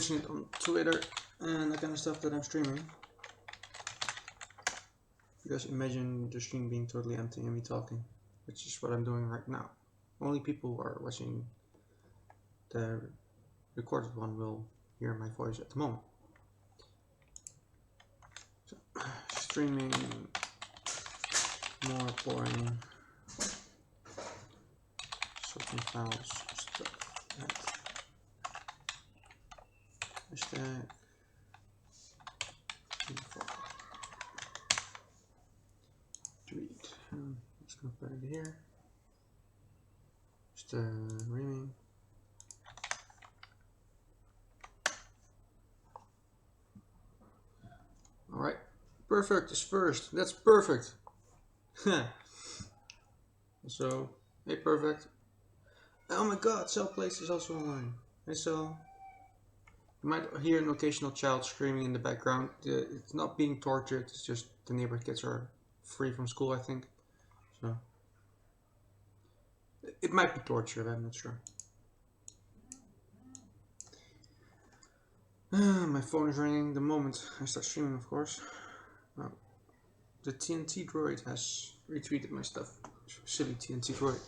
mention it on Twitter and that kind of stuff that I'm streaming. Because imagine the stream being totally empty and me talking, which is what I'm doing right now. Only people who are watching the recorded one will hear my voice at the moment. So, streaming more boring sorting files stuff. Hashtag tweet. Let's go back to here. Just reaming. Alright, perfect is first. That's perfect. So, hey, perfect. Oh my god, Cell Place is also online. Hey, Cell. You might hear an occasional child screaming in the background. It's not being tortured, it's just the neighbor kids are free from school, I think. So, it might be torture, I'm not sure. My phone is ringing the moment I start streaming, of course. Oh, the TNT droid has retweeted my stuff. Silly TNT droid.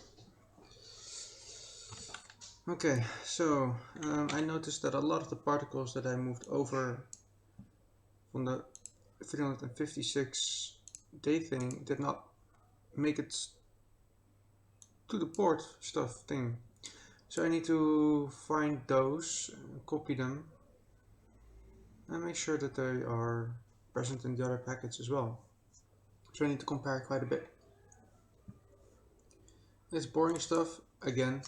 Okay, so I noticed that a lot of the particles that I moved over from the 356 day thing did not make it to the port stuff thing. So I need to find those, copy them, and make sure that they are present in the other packets as well. So I need to compare quite a bit. It's boring stuff again,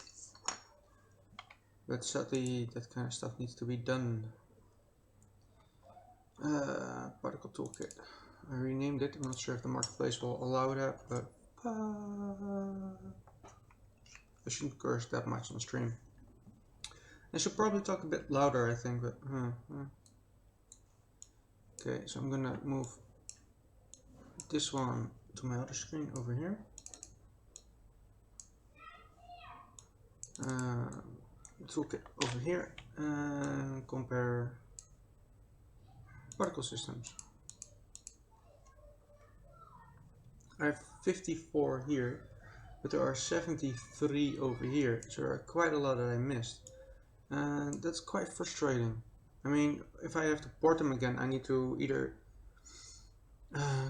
but sadly that kind of stuff needs to be done. Particle toolkit. I renamed it. I'm not sure if the marketplace will allow that, but I shouldn't curse that much on stream. I should probably talk a bit louder, I think, but okay, so I'm gonna move this one to my other screen over here. Toolkit over here and compare particle systems. I have 54 here, but there are 73 over here, so there are quite a lot that I missed, and that's quite frustrating. I mean, if I have to port them again, I need to either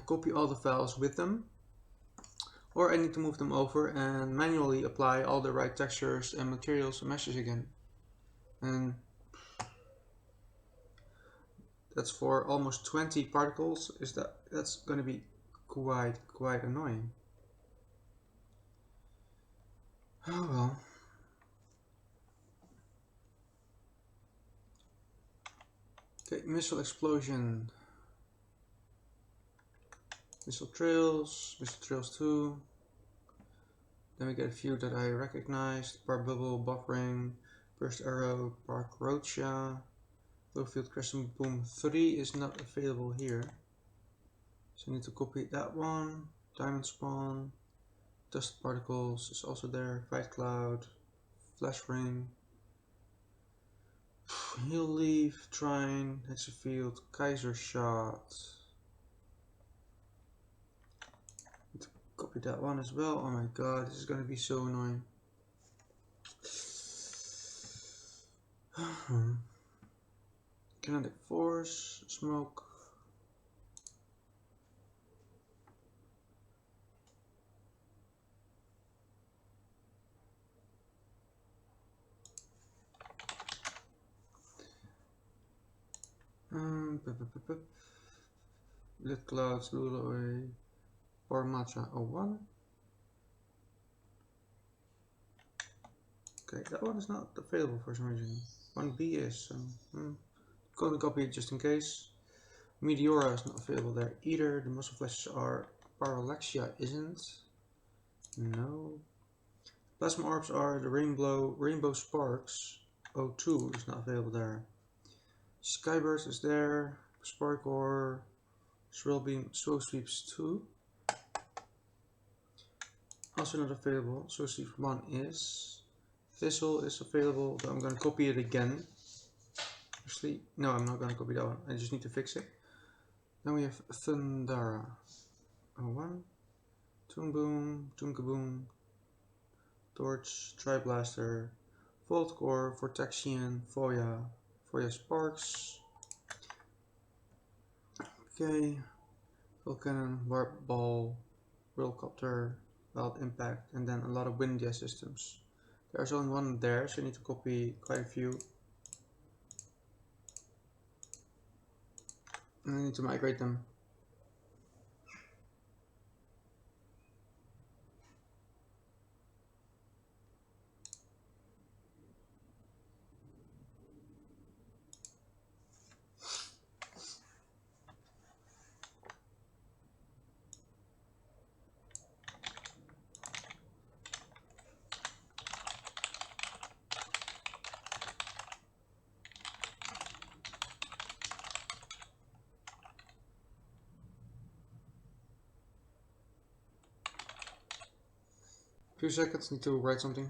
copy all the files with them, or I need to move them over and manually apply all the right textures and materials and meshes again. And that's for almost 20 particles. That's going to be quite annoying. Oh well. Okay, missile explosion. Missile trails 2. Then we get a few that I recognized. Bar bubble, buffering, burst arrow, bark rocha. Low field crescent boom 3 is not available here. So I need to copy that one. Diamond spawn. Dust particles is also there. White cloud. Flash ring. Heal leaf, trine, hexafield, Kaiser shot. Need to copy that one as well. Oh my god, this is gonna be so annoying. Kinetic force, smoke. Lit clouds, lula away, or matcha 01. Okay, that one is not available for some reason. 1B is, so going to copy it just in case. Meteora is not available there either. The muscle flashes are. Parallaxia isn't. No. Plasma orbs are the rainbow sparks. 02 is not available there. Skyburst is there. Spark ore. Swirl beam, slow sweeps 2. Also not available. Slow sweep 1 is. Thistle is available, but I'm going to copy it again. Actually, no, I'm not gonna copy that one. I just need to fix it. Then we have Thundara. 01. Toon Boom, Toon Kaboom, Torch, Tri-Blaster, Volt Core, Vortexian, Foya, Foya Sparks. Okay. Volcannon, Warp Ball, Whirlcopter, Wild Impact, and then a lot of Windia systems. There's only one there, so I need to copy quite a few. And I need to migrate them. Few seconds, need to write something.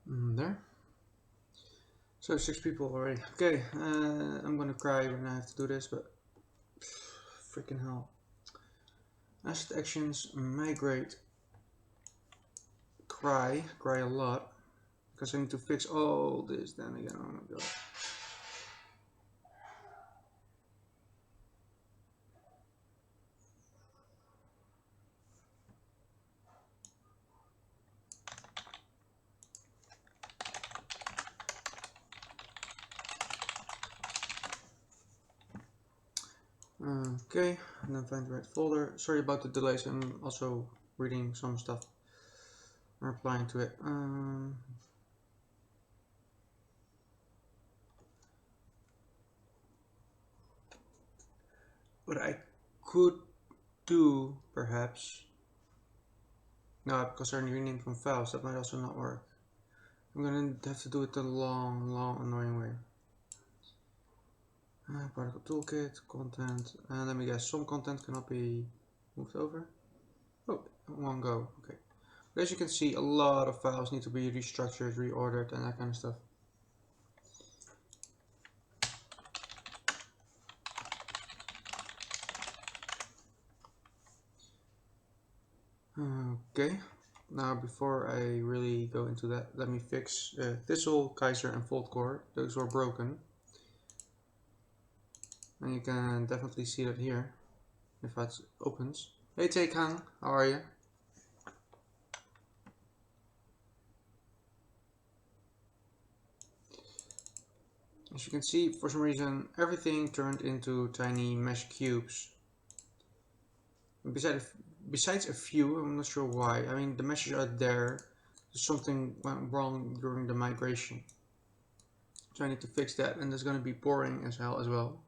There. So 6 people already. Okay, I'm gonna cry when I have to do this, but freaking hell. Asset actions, migrate, cry a lot, because I need to fix all this then again. Oh my god. Okay, and then find the right folder. Sorry about the delays, I'm also reading some stuff and replying to it. What I could do, perhaps, no, because they're renamed from files, that might also not work. I'm gonna have to do it the long, annoying way. Particle toolkit, content, and let me guess, some content cannot be moved over. Oh, in one go, okay. But as you can see, a lot of files need to be restructured, reordered, and that kind of stuff. Okay, now before I really go into that, let me fix Thistle, Kaiser, and Volt Core. Those were broken. And you can definitely see that here, if that opens. Hey Taekan, how are you? As you can see, for some reason, everything turned into tiny mesh cubes. Besides a few, I'm not sure why. I mean, the meshes are there. Something went wrong during the migration. So I need to fix that, and that's going to be boring as hell as well.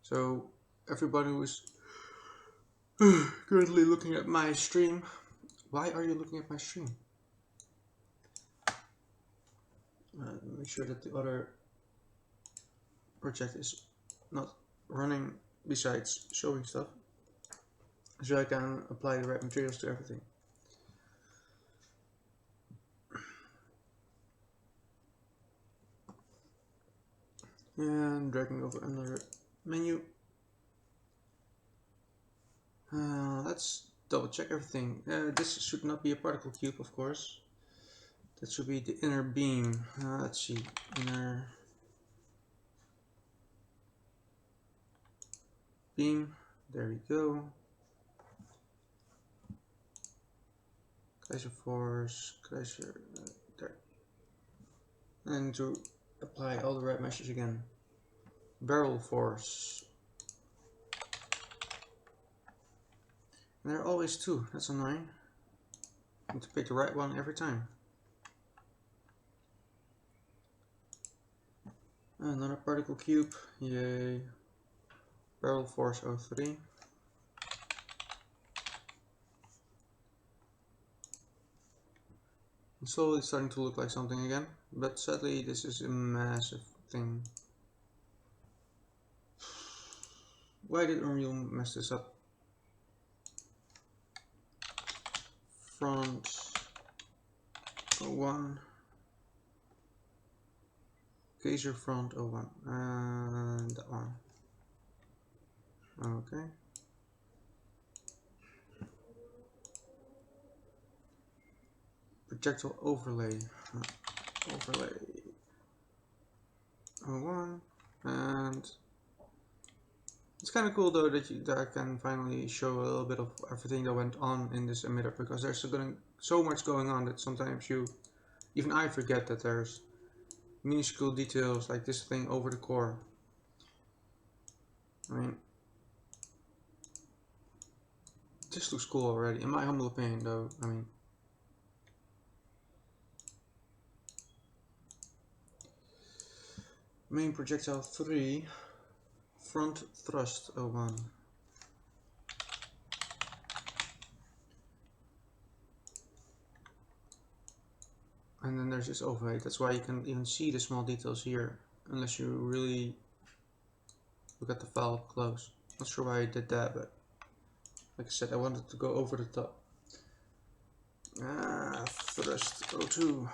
So everybody who's currently looking at my stream, why are you looking at my stream? Make sure that the other project is not running besides showing stuff, so I can apply the right materials to everything. And dragging over another menu. Let's double check everything. This should not be a particle cube, of course. That should be the inner beam. Let's see, inner beam. There we go. Kaiser force, Kaiser, there. And to apply all the right meshes again. Barrel force. And there are always two, that's annoying. I need to pick the right one every time. Another particle cube, yay. Barrel force 03. It's slowly starting to look like something again, but sadly this is a massive thing. Why did Unreal mess this up? Front 01. Geyser front 01. And that one. Okay. Projectile overlay. Overlay 01. And it's kind of cool though that I can finally show a little bit of everything that went on in this emitter, because there's so much going on that sometimes even I forget that there's minuscule details like this thing over the core. I mean, this looks cool already, in my humble opinion though. I mean, main projectile 3, front thrust 01. And then there's this overlay. That's why you can even see the small details here, unless you really look at the file up close. Not sure why I did that, but like I said, I wanted to go over the top. Thrust 02.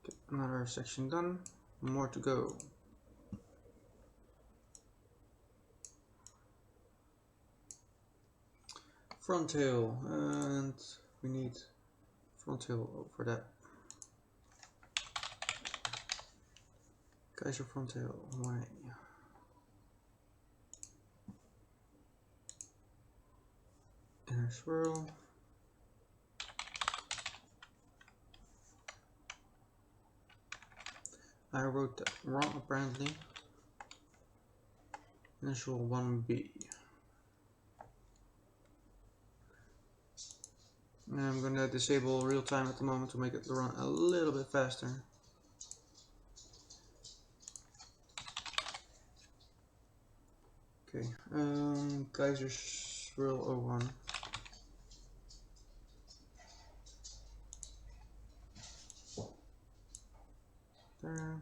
Okay, another section done. More to go. Front tail, and we need front tail for that. Geyser front tail, why? Inner swirl. I wrote that wrong apparently. Initial 1B. And I'm gonna disable real time at the moment to make it run a little bit faster. Okay, Geyser swirl 01. There.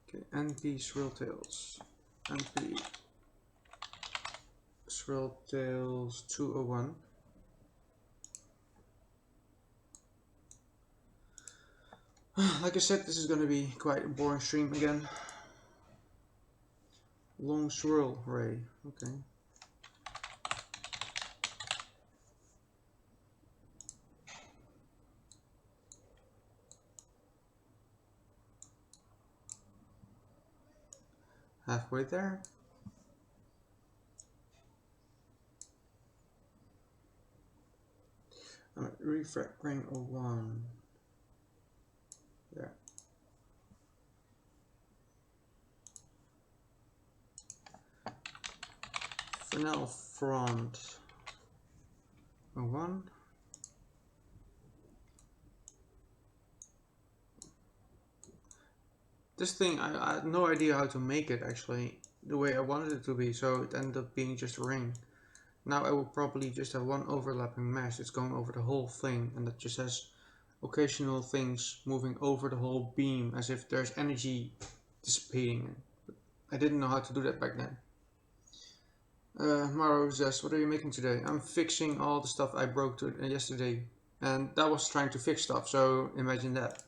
Okay, NP swirl tails. NP swirl tails 201. Like I said, this is going to be quite a boring stream again. Long swirl ray, okay. Halfway there. I'm at refract ring 01. There. Fresnel front 01. This thing, I had no idea how to make it actually the way I wanted it to be, so it ended up being just a ring. Now I will probably just have one overlapping mesh that's going over the whole thing, and that just has occasional things moving over the whole beam as if there's energy dissipating. But I didn't know how to do that back then. Maro says, what are you making today? I'm fixing all the stuff I broke yesterday, and that was trying to fix stuff, so imagine that.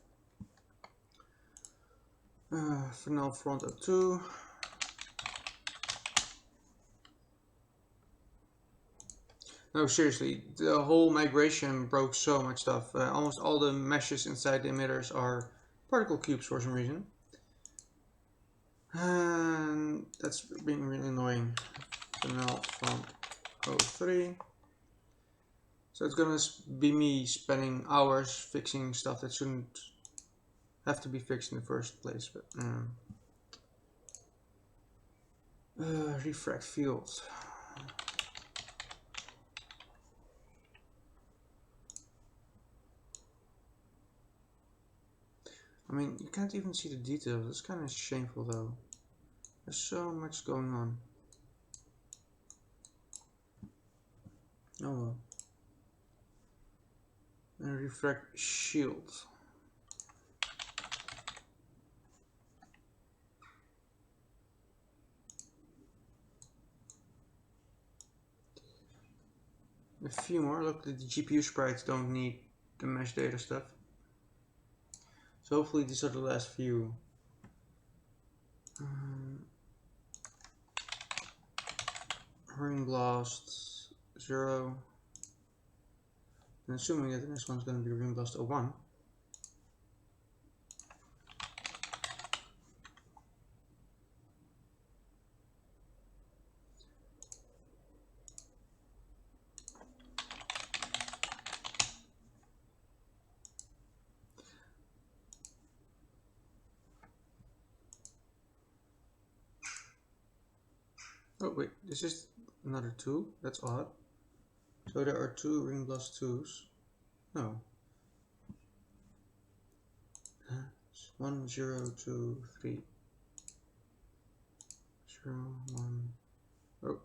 Fresnel front up 2. No, seriously, the whole migration broke so much stuff. Almost all the meshes inside the emitters are particle cubes for some reason. And that's being really annoying. Fresnel front 03. So it's gonna be me spending hours fixing stuff that shouldn't have to be fixed in the first place. But refract field. I mean, you can't even see the details. It's kind of shameful though. There's so much going on. Oh well. And refract shield. A few more. Look, the GPU sprites don't need the mesh data stuff. So hopefully these are the last few. Ring blast 0. And assuming that the next one's going to be ring blast 01. Oh wait, this is another 2. That's odd. So there are 2 ring blast 2s. No. 1, 0, 2, 3. 0, 1. Oh.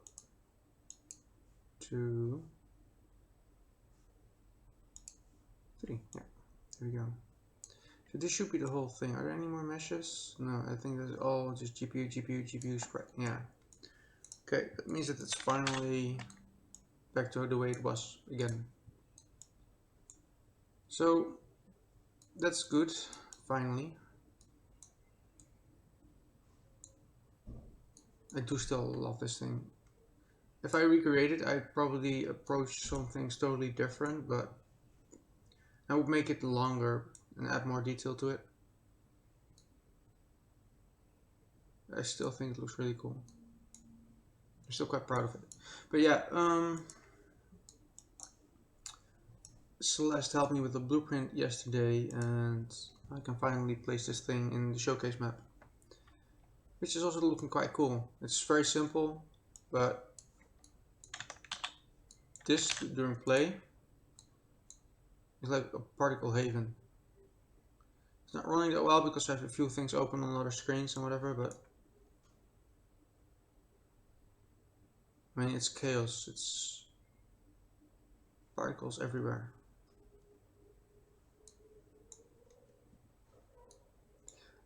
2. 3. Yeah. There we go. So this should be the whole thing. Are there any more meshes? No, I think that's all just GPU, GPU, GPU spread. Yeah. Okay, that means that it's finally back to the way it was again. So that's good, finally. I do still love this thing. If I recreate it, I'd probably approach some things totally different, but I would make it longer and add more detail to it. I still think it looks really cool. I'm still quite proud of it. But yeah, Celeste helped me with the blueprint yesterday, and I can finally place this thing in the showcase map, which is also looking quite cool. It's very simple, but this during play is like a particle haven. It's not running that well because I have a few things open on other screens and whatever, but I mean, it's chaos. It's particles everywhere.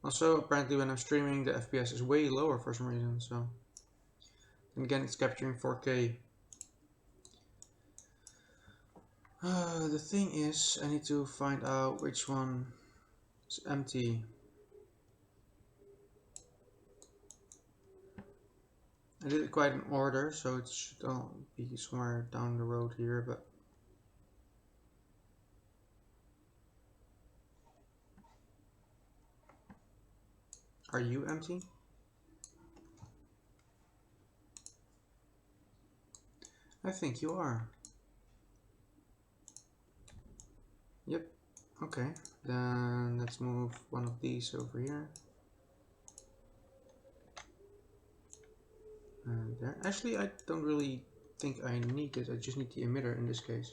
Also, apparently when I'm streaming, the FPS is way lower for some reason, so... And again, it's capturing 4K. The thing is, I need to find out which one is empty. I did it quite in order, so it should all be somewhere down the road here, but... Are you empty? I think you are. Yep. Okay. Then let's move one of these over here. And there. Actually, I don't really think I need it. I just need the emitter in this case.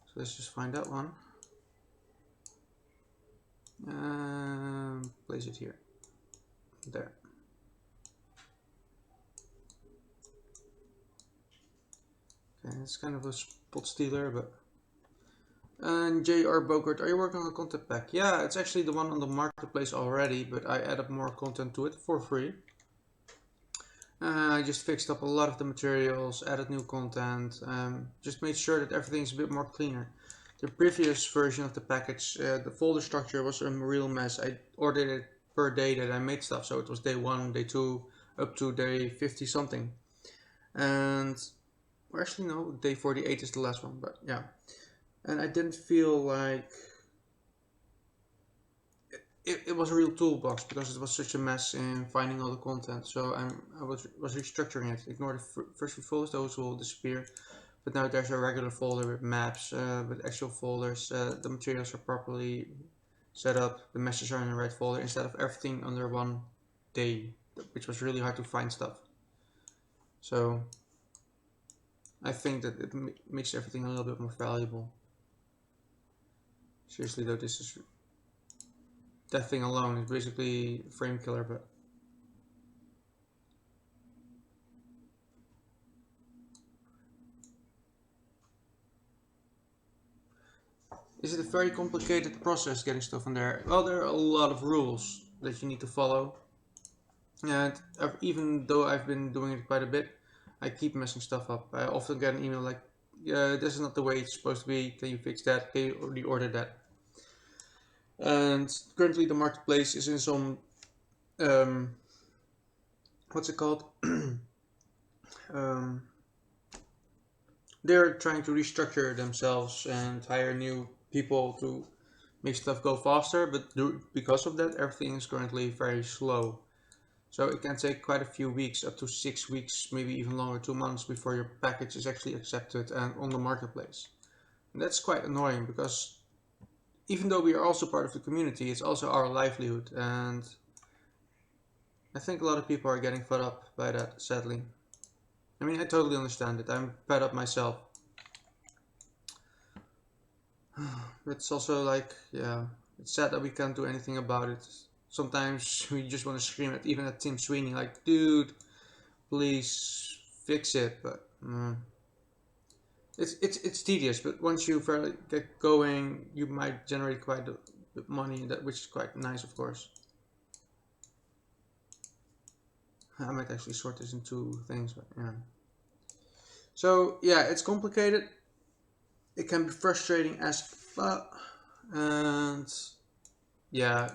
So let's just find that one. Place it here. There. Okay, it's kind of a spot stealer, but... And J.R. Bogart, are you working on a content pack? Yeah, it's actually the one on the marketplace already, but I added more content to it for free. I just fixed up a lot of the materials, added new content, just made sure that everything's a bit more cleaner. The previous version of the package, the folder structure was a real mess. I ordered it per day that I made stuff, so it was day 1, day 2, up to day 50 something. And, well, actually no, day 48 is the last one, but yeah. And I didn't feel like it was a real toolbox because it was such a mess in finding all the content. So I was restructuring it. Ignore the first few folders; those will disappear. But now there's a regular folder with maps, with actual folders. The materials are properly set up. The meshes are in the right folder instead of everything under one day, which was really hard to find stuff. So I think that it makes everything a little bit more valuable. Seriously though, this is... that thing alone is basically a frame killer, but is it a very complicated process getting stuff in there? Well, there are a lot of rules that you need to follow. And even though I've been doing it quite a bit, I keep messing stuff up. I often get an email like, yeah, this is not the way it's supposed to be. Can you fix that? Can you reorder that? And currently the marketplace is in some, what's it called? um, they're trying to restructure themselves and hire new people to make stuff go faster. But because of that, everything is currently very slow. So it can take quite a few weeks, up to 6 weeks, maybe even longer, 2 months before your package is actually accepted and on the marketplace. And that's quite annoying because even though we are also part of the community, it's also our livelihood. And I think a lot of people are getting fed up by that, sadly. I mean, I totally understand it. I'm fed up myself. But it's also like, yeah, it's sad that we can't do anything about it. Sometimes we just want to scream at even at Tim Sweeney, like, dude, please fix it. But it's tedious. But once you fairly get going, you might generate quite a bit of money, which is quite nice, of course. I might actually sort this into things, but yeah. So yeah, it's complicated. It can be frustrating as fuck, and yeah,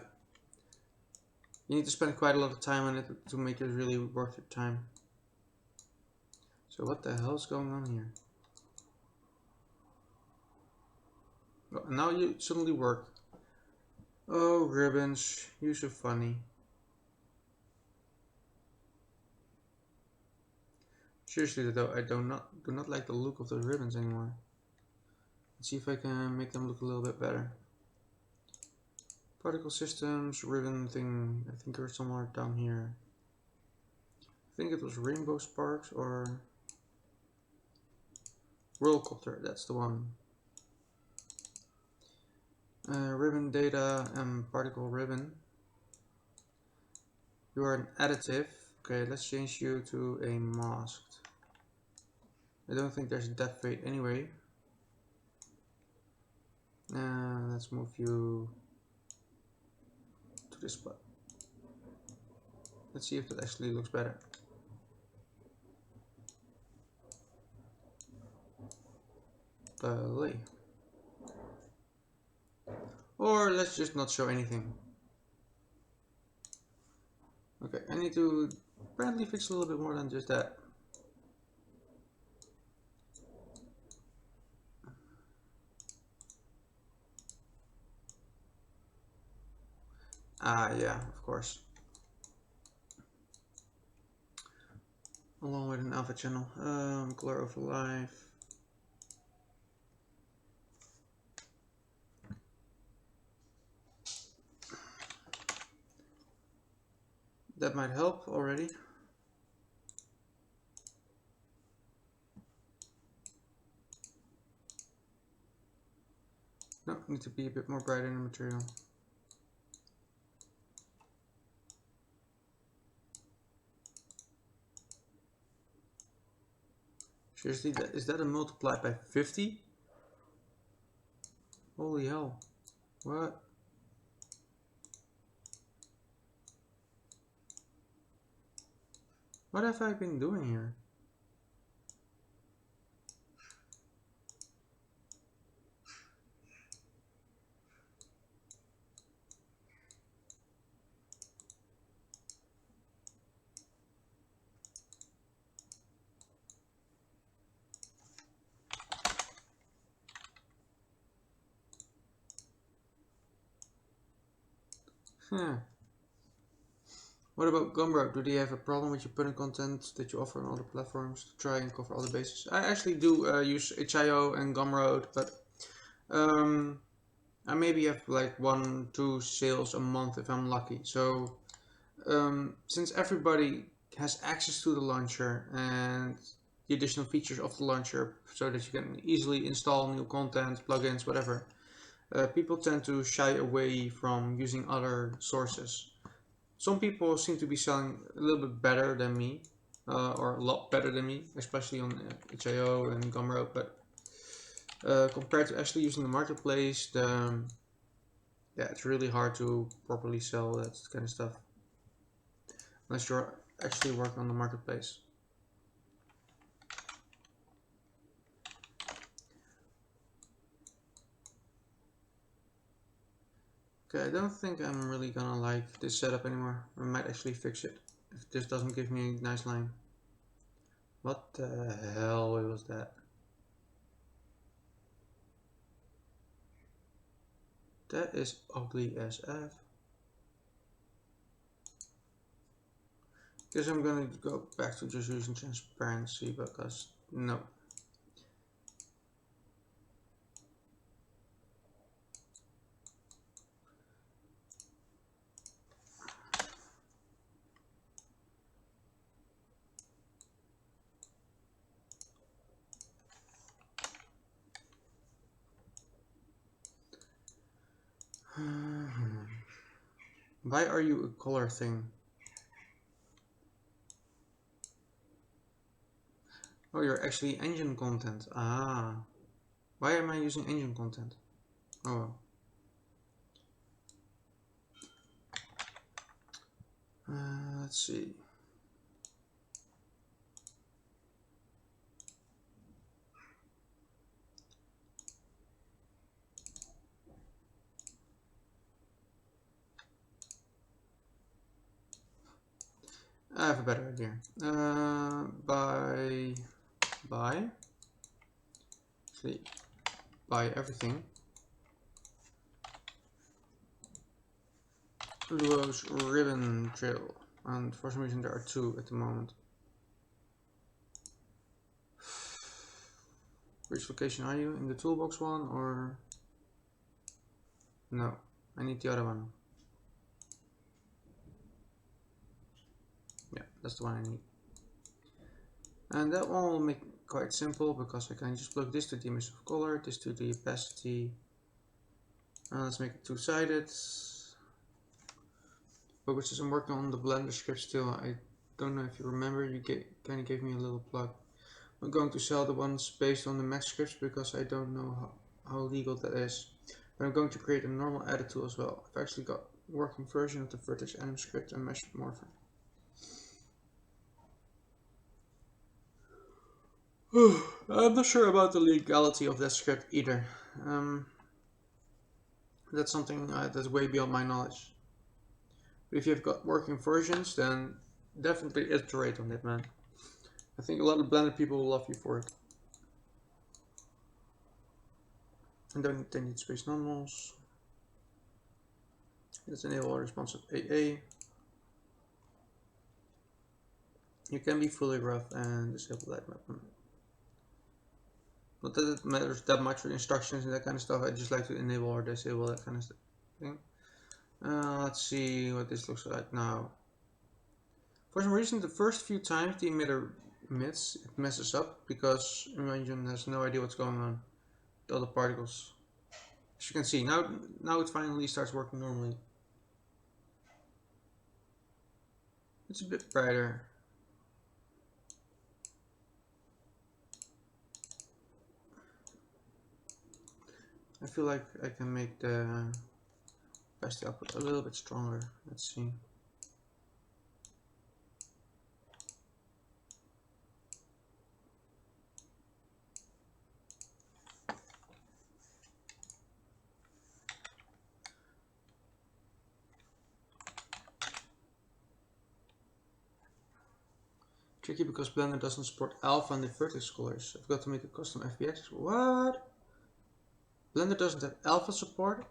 you need to spend quite a lot of time on it to make it really worth your time. So what the hell is going on here? Oh, now you suddenly work. Oh, ribbons, you're so funny. Seriously though, I do not like the look of those ribbons anymore. Let's see if I can make them look a little bit better. Particle systems, ribbon thing, I think they're somewhere down here. I think it was rainbow sparks or whirlcopter, that's the one. Ribbon data and particle ribbon. You are an additive. Okay, let's change you to a masked. I don't think there's a depth fade anyway. Let's move you to this spot. Let's see if that actually looks better. Delay. Or let's just not show anything. Okay, I need to apparently fix a little bit more than just that. Ah, yeah, of course. Along with an alpha channel. Color over life. That might help already. No, need to be a bit more bright in the material. Seriously, is that a multiply by 50? Holy hell. What? What have I been doing here? What about Gumroad? Do they have a problem with you putting content that you offer on other platforms to try and cover all the bases? I actually do use HIO and Gumroad, but I maybe have like 1-2 sales a month if I'm lucky. So since everybody has access to the launcher and the additional features of the launcher so that you can easily install new content, plugins, whatever, people tend to shy away from using other sources. Some people seem to be selling a little bit better than me, or a lot better than me, especially on HIO and Gumroad, but compared to actually using the marketplace, yeah, it's really hard to properly sell that kind of stuff unless you're actually working on the marketplace. Okay, I don't think I'm really gonna like this setup anymore. I might actually fix it if this doesn't give me a nice line. What the hell was that? That is ugly as F. Guess I'm gonna go back to just using transparency because no. Why are you a color thing? Oh, you're actually engine content. Ah. Why am I using engine content? Oh well. Let's see. I have a better idea. Buy actually buy everything. Luos ribbon drill, and for some reason there are two at the moment. Which location are you? In the toolbox one or no? I need the other one. Yeah, that's the one I need. And that one will make it quite simple because I can just plug this to the emissive color, this to the opacity. Let's make it two-sided. But which is I'm working on the Blender script still. I don't know if you remember, you kind of gave me a little plug. I'm going to sell the ones based on the Mac scripts because I don't know how legal that is. But I'm going to create a normal edit tool as well. I've actually got a working version of the Vertex Anim script and Mesh Morphin. I'm not sure about the legality of that script either. That's something that's way beyond my knowledge. But if you've got working versions, then definitely iterate on it, man. I think a lot of Blender people will love you for it. And then they need space normals. Let's enable responsive AA. You can be fully rough and disable that map. Not that it matters that much for instructions and that kind of stuff. I just like to enable or disable that kind of thing. Let's see what this looks like now. For some reason, the first few times the emitter emits, it messes up because Imagine has no idea what's going on with all the particles. As you can see, now it finally starts working normally. It's a bit brighter. I feel like I can make the opacity output a little bit stronger. Let's see. Tricky because Blender doesn't support alpha and the vertex colors. I've got to make a custom FBX. What? Blender doesn't have alpha support?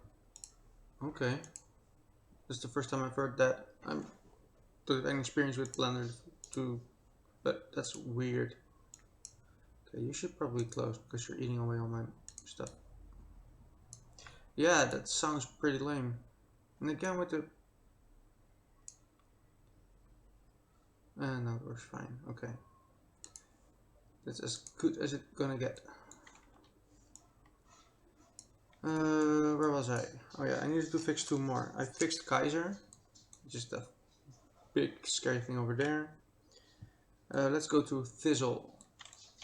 Okay. This is the first time I've heard that. I don't have any experience with Blender too, but that's weird. Okay, you should probably close because you're eating away all my stuff. Yeah, that sounds pretty lame. And again with the... no, it works fine. Okay. That's as good as it's gonna get. Where was I? Oh yeah, I needed to fix 2 more. I fixed Kaiser, which is the big scary thing over there. Let's go to Fizzle.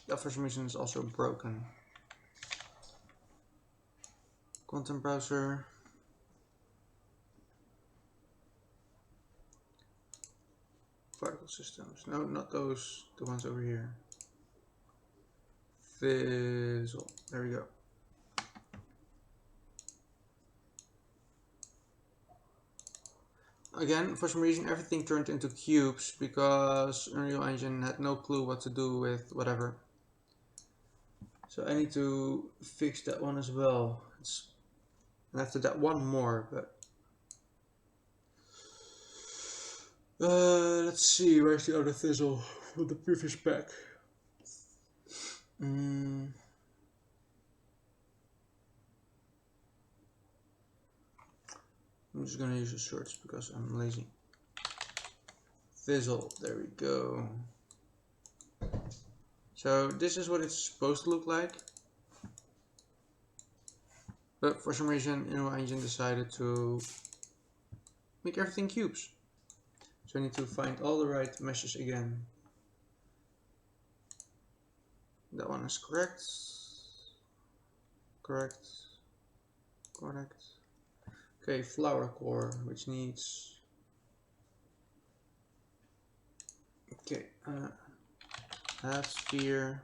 That for some reason is also broken. Content browser. Particle systems. No, not those. The ones over here. Fizzle. There we go. Again, for some reason everything turned into cubes because Unreal Engine had no clue what to do with whatever. So I need to fix that one as well. And after that one more, but let's see, where's the other Fizzle from the previous pack? I'm just gonna use a search because I'm lazy. Fizzle, there we go. So this is what it's supposed to look like. But for some reason, Unreal Engine decided to make everything cubes. So I need to find all the right meshes again. That one is correct. Correct. Correct. Okay, flower core, which needs... Okay, half sphere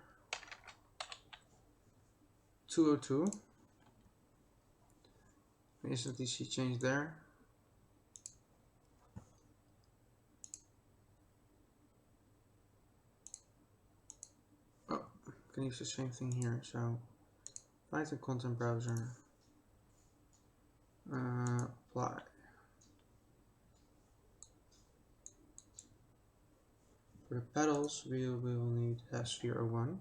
202. Instantly see change there. Oh, can use the same thing here. So find the content browser. Apply. For the pedals, we will need half sphere 01.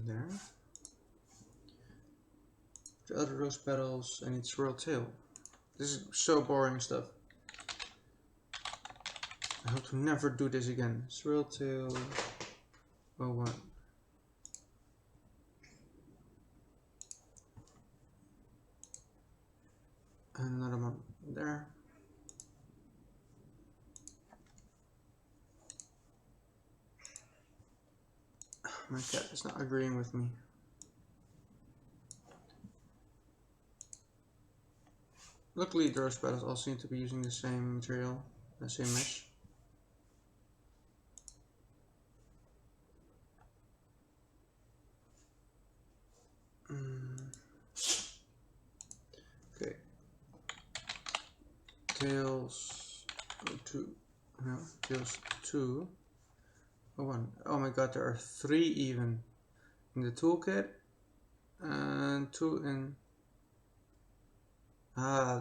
There. The other rose petals, I need swirl tail. This is so boring stuff. I hope to never do this again. Swirl tail 01. Another one there. My cat is not agreeing with me. Luckily, the rose petals all seem to be using the same material, the same mesh. Okay. Tails 02. No, tails 2. 01. Oh my god, there are 3 even in the toolkit and 2 in.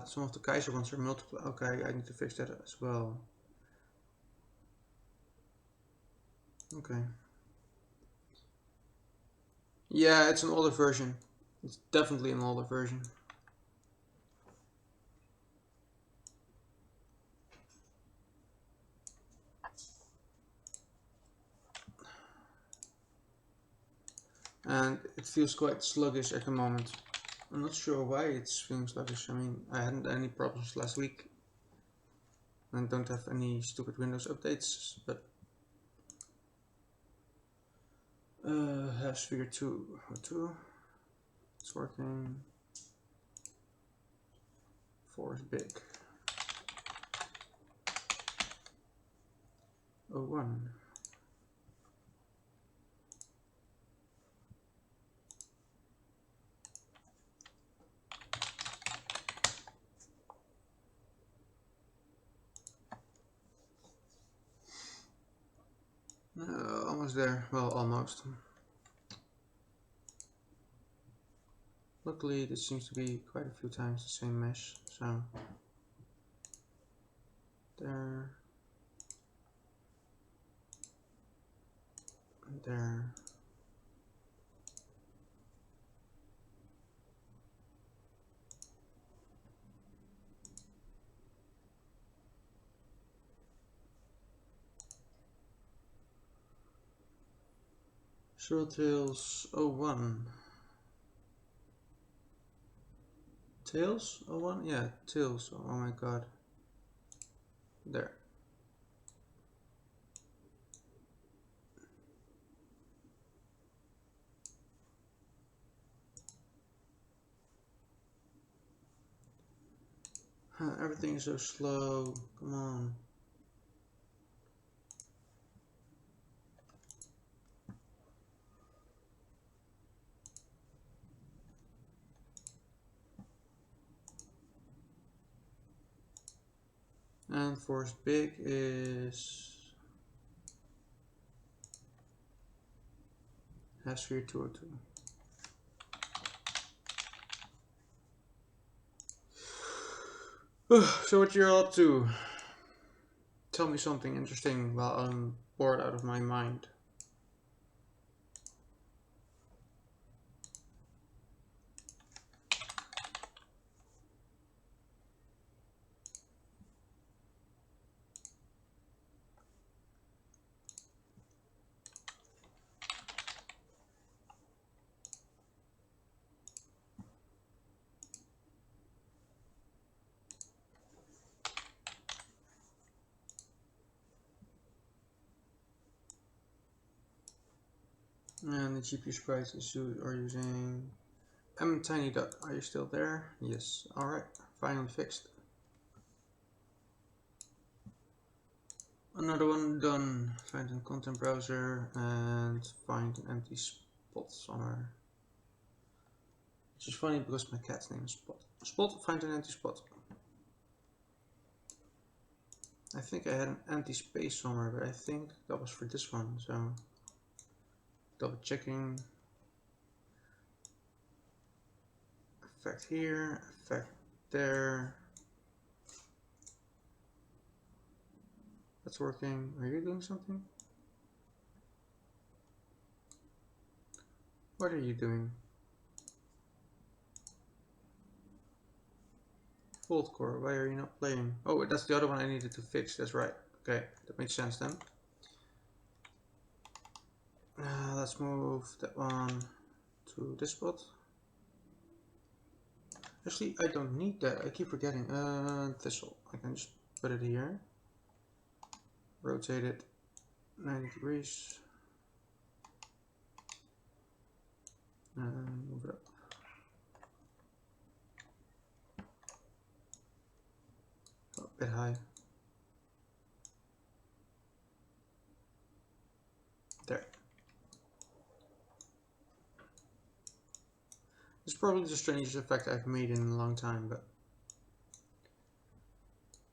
Some of the Kaiser ones are multiple. Okay, I need to fix that as well. Okay. Yeah, it's an older version. It's definitely an older version. And it feels quite sluggish at the moment. I'm not sure why it's feeling sluggish. I mean, I hadn't any problems last week. And don't have any stupid Windows updates, but half sphere 202. It's working. 4 is big. 01. Almost there. Well, almost. Luckily, this seems to be quite a few times the same mesh, so there, and there. Serial Tails 01. Tails 01? Yeah, Tails. Oh my god. There. Everything is so slow. Come on. And force big is Sphere 202. So what you're up to? Tell me something interesting while I'm bored out of my mind. And the GPU sprites are using tiny duck. Are you still there? Yes. Alright. Finally fixed. Another one done. Find a content browser and find an empty spot somewhere. Which is funny because my cat's name is Spot. Spot, find an empty spot. I think I had an empty space somewhere, but I think that was for this one, so double checking. Effect here, effect there. That's working. Are you doing something? What are you doing? Fault core, why are you not playing? Oh, that's the other one I needed to fix, that's right. Okay, that makes sense then. Let's move that one to this spot. Actually, I don't need that, I keep forgetting. Thistle, I can just put it here. Rotate it 90 degrees. And move it up. Oh, a bit high. There. It's probably the strangest effect I've made in a long time, but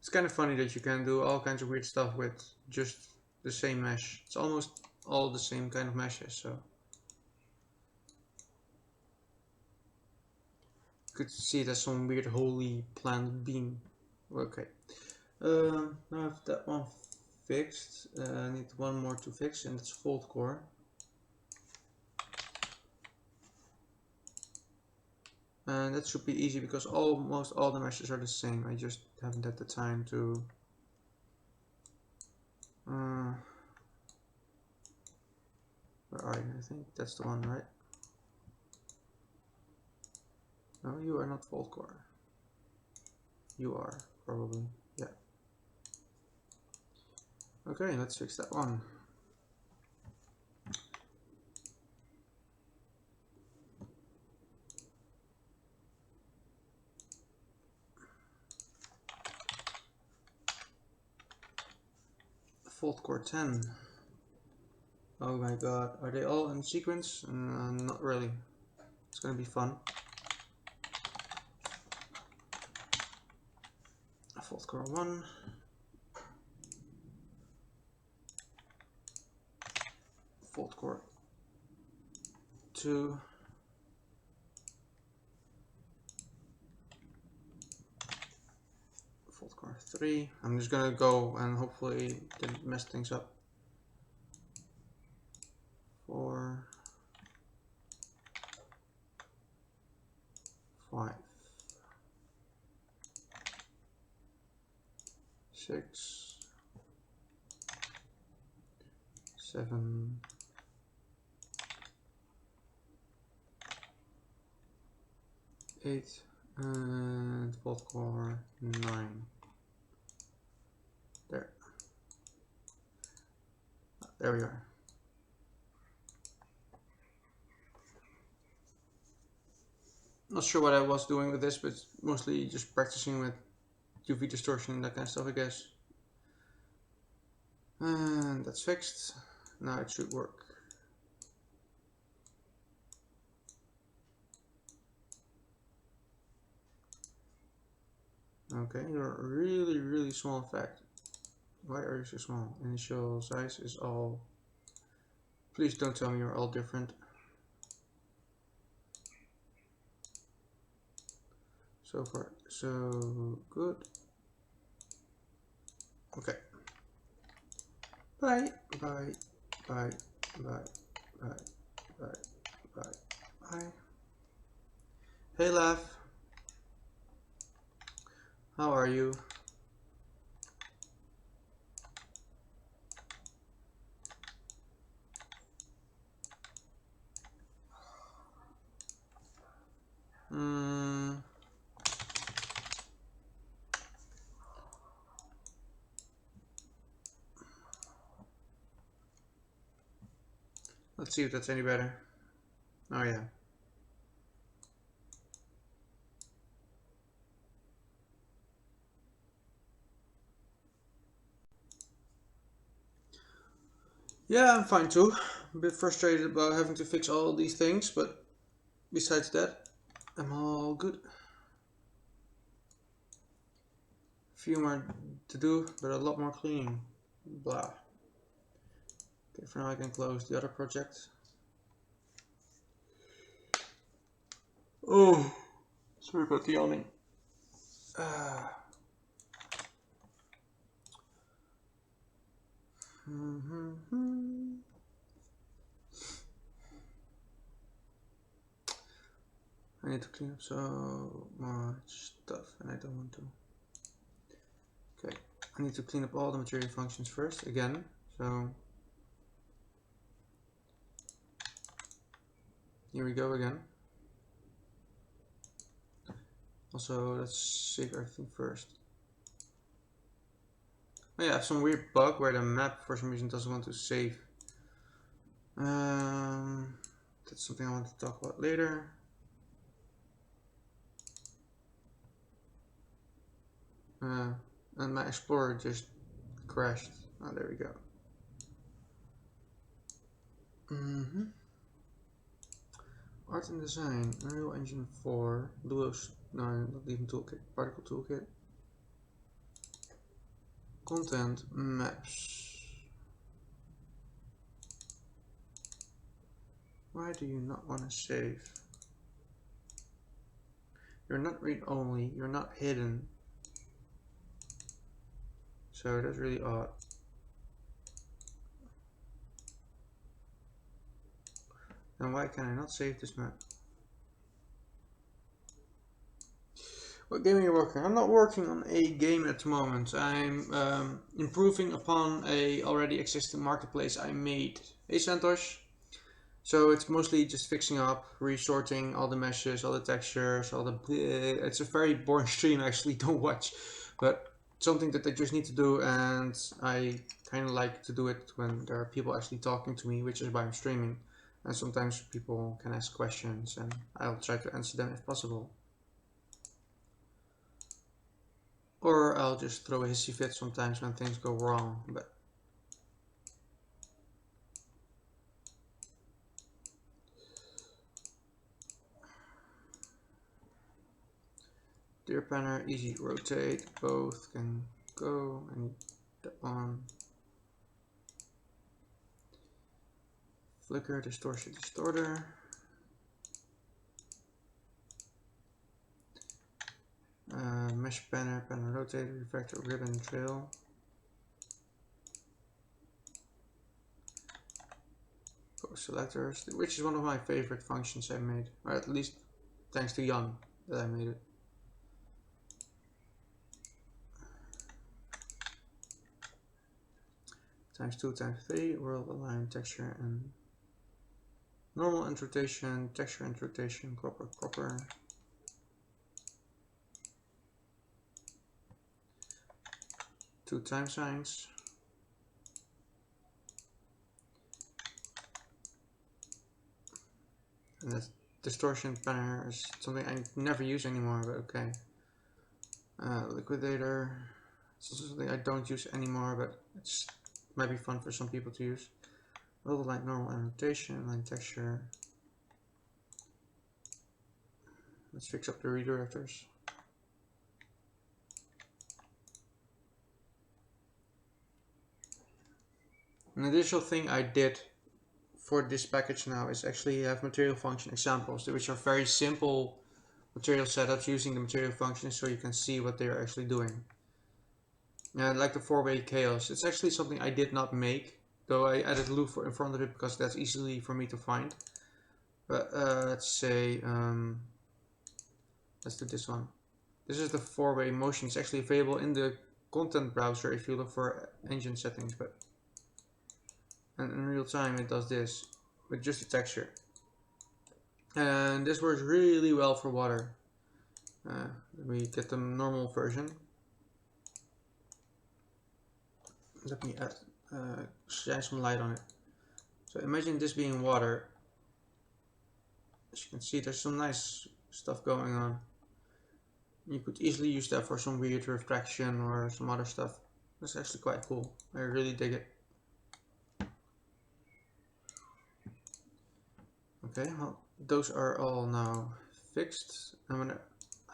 it's kind of funny that you can do all kinds of weird stuff with just the same mesh. It's almost all the same kind of meshes, so you could see it as some weird holy planned beam. Okay. Now I have that one fixed. I need one more to fix, and it's fault core. And that should be easy because almost all the meshes are the same. I just haven't had the time to where are you? I think that's the one, right? No, you are not fault core. You are, probably. Yeah. Okay, let's fix that one. Fault core 10. Oh my god, are they all in sequence? Not really. It's gonna be fun. Fault core 1. Fault core 2. Fault core 3. I'm just gonna go and hopefully didn't mess things up. 4. 5. 6. 7. 8 and volt core 9. There. There we are. Not sure what I was doing with this, but mostly just practicing with UV distortion and that kind of stuff, I guess. And that's fixed. Now it should work. Okay, you're a really small effect. Why are you so small? Initial size is all. Please don't tell me you're all different. So far, so good. Okay. Bye, bye, bye, bye, bye, bye, bye, bye. Hey, Laugh. How are you? Let's see if that's any better. Oh yeah. Yeah, I'm fine too. A bit frustrated about having to fix all these things, but besides that, I'm all good. Few more to do, but a lot more cleaning. Blah. Okay, for now I can close the other project. Oh, sorry about the yawning. I need to clean up so much stuff and I don't want to. Okay, I need to clean up all the material functions first again. So here we go again. Also, let's save everything first. Oh yeah, I have some weird bug where the map for some reason doesn't want to save. That's something I want to talk about later. And my Explorer just crashed. Oh, there we go. Art and design, Unreal Engine 4, Luos, no, not even toolkit, particle toolkit. Content, maps. Why do you not want to save? You're not read-only, you're not hidden. So that's really odd. Then why can I not save this map? What game are you working on? I'm not working on a game at the moment. I'm improving upon a already existing marketplace I made. Hey Santosh. So it's mostly just fixing up, resorting all the meshes, all the textures, all the... It's a very boring stream actually, don't watch. But something that I just need to do, and I kind of like to do it when there are people actually talking to me, which is why I'm streaming. And sometimes people can ask questions and I'll try to answer them if possible. Or I'll just throw a hissy fit sometimes when things go wrong, but Deer Panner, easy rotate, both can go. I need that one. Flicker, distortion, distorter. Mesh panner, panner rotator, refactor, ribbon, trail. Post selectors, which is one of my favorite functions I made, or at least thanks to Jan that I made it. ×2 ×3, world align, texture and normal and rotation, texture and rotation, cropper, cropper. 2 time signs. And that distortion banner is something I never use anymore, but okay. Liquidator. It's also something I don't use anymore, but it might be fun for some people to use. Little like normal annotation, line texture. Let's fix up the redirectors. An additional thing I did for this package now is actually have material function examples, which are very simple material setups using the material functions so you can see what they are actually doing. And like the 4-way chaos, it's actually something I did not make, though I added loop in front of it because that's easily for me to find. But let's say, let's do this one. This is the 4-way motion. It's actually available in the content browser if you look for engine settings, but and in real time it does this with just a texture. And this works really well for water. Let me get the normal version. Let me shine some light on it. So imagine this being water. As you can see, there's some nice stuff going on. You could easily use that for some weird refraction or some other stuff. That's actually quite cool. I really dig it. Okay, well, those are all now fixed. I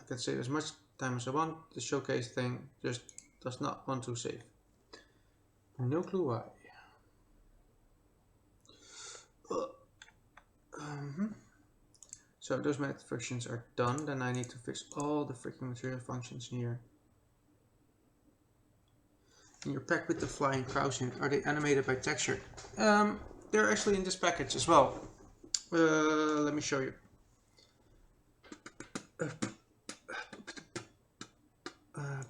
can save as much time as I want. The showcase thing just does not want to save. No clue why. So those method functions are done. Then I need to fix all the freaking material functions here. In your pack with the flying crows in it, are they animated by texture? They're actually in this package as well. Let me show you.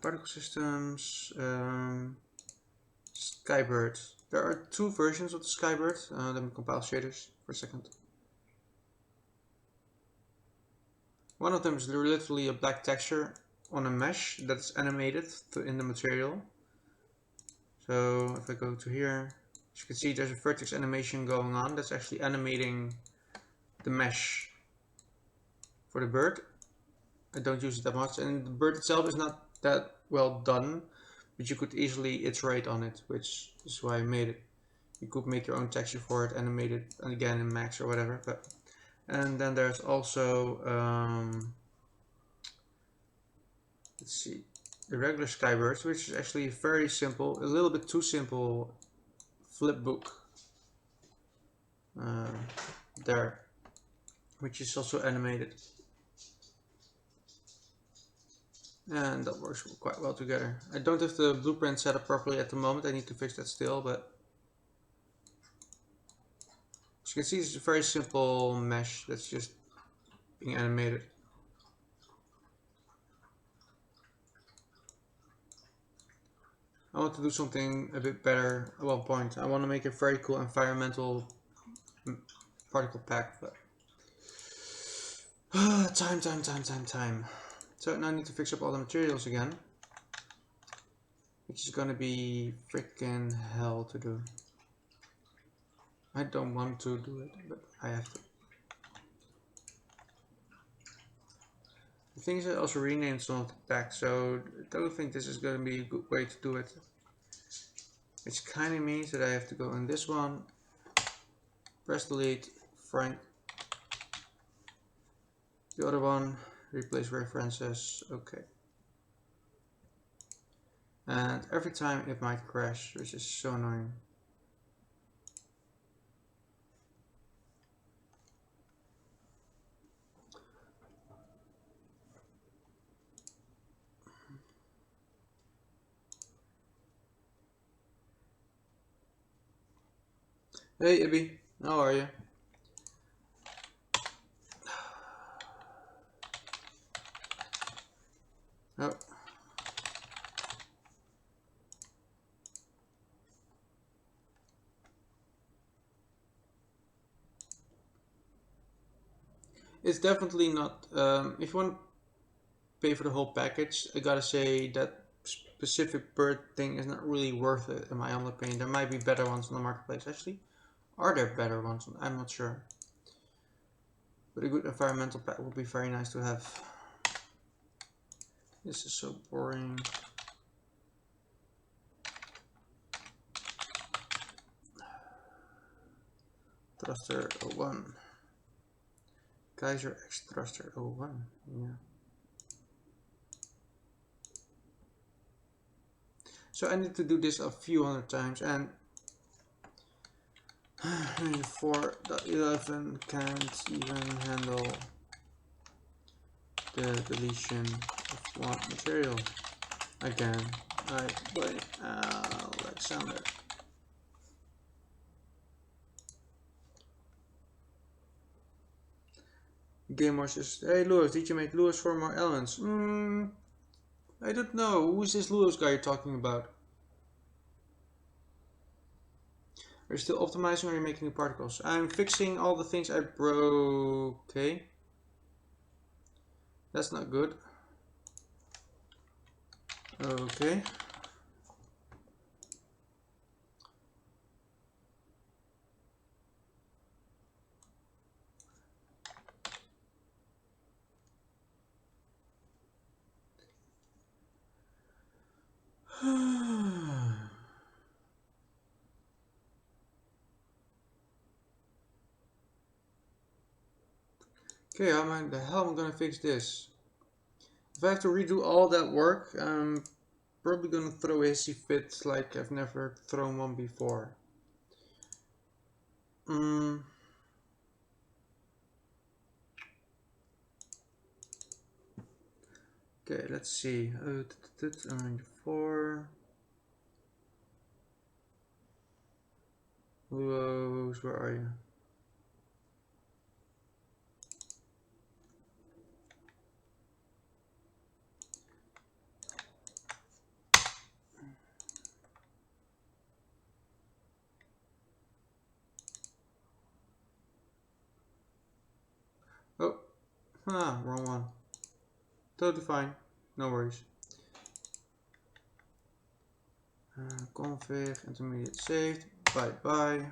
Particle systems, Skybird. There are 2 versions of the Skybird. Let me compile shaders for a second. One of them is literally a black texture on a mesh that's animated in the material. So if I go to here, as you can see, there's a vertex animation going on that's actually animating the mesh for the bird. I don't use it that much, and the bird itself is not that well done, but you could easily iterate on it, which is why I made it. You could make your own texture for it, animate it, and again in Max or whatever. And then there's also let's see, the regular Skybirds, which is actually very simple, a little bit too simple flip book there, which is also animated. And that works quite well together. I don't have the blueprint set up properly at the moment. I need to fix that still, but as you can see, it's a very simple mesh that's just being animated. I want to do something a bit better at one point. I want to make a very cool environmental particle pack, but time. So now I need to fix up all the materials again, which is gonna be freaking hell to do. I don't want to do it, but I have to. The thing is, I also renamed some of the packs, so I don't think this is gonna be a good way to do it. Which kind of means that I have to go in this one, press delete, Frank. The other one, replace references, okay. And every time it might crash, which is so annoying. Hey Ibby, how are you? Oh. It's definitely not, if you want to pay for the whole package, I gotta say that specific bird thing is not really worth it in my own opinion. There might be better ones on the marketplace. Actually, are there better ones? I'm not sure. But a good environmental pack would be very nice to have. This is so boring. Thruster 01. Kaiser X Thruster 01. Yeah. So I need to do this a few hundred times, and UE4.11 can't even handle the deletion of one material. Again, I blame Alexander. Game says, hey Luos, did you make Luos for more elements? I don't know. Who's this Luos guy you're talking about? Are you still optimizing or are you making new particles? I'm fixing all the things I broke. Okay. That's not good. Okay. Okay, how the hell am I gonna fix this? If I have to redo all that work, I'm probably gonna throw a hissy fit like I've never thrown one before. Okay, let's see. 4. Luos, where are you? Oh, wrong one. Totally fine, no worries. Config, intermediate saved, bye.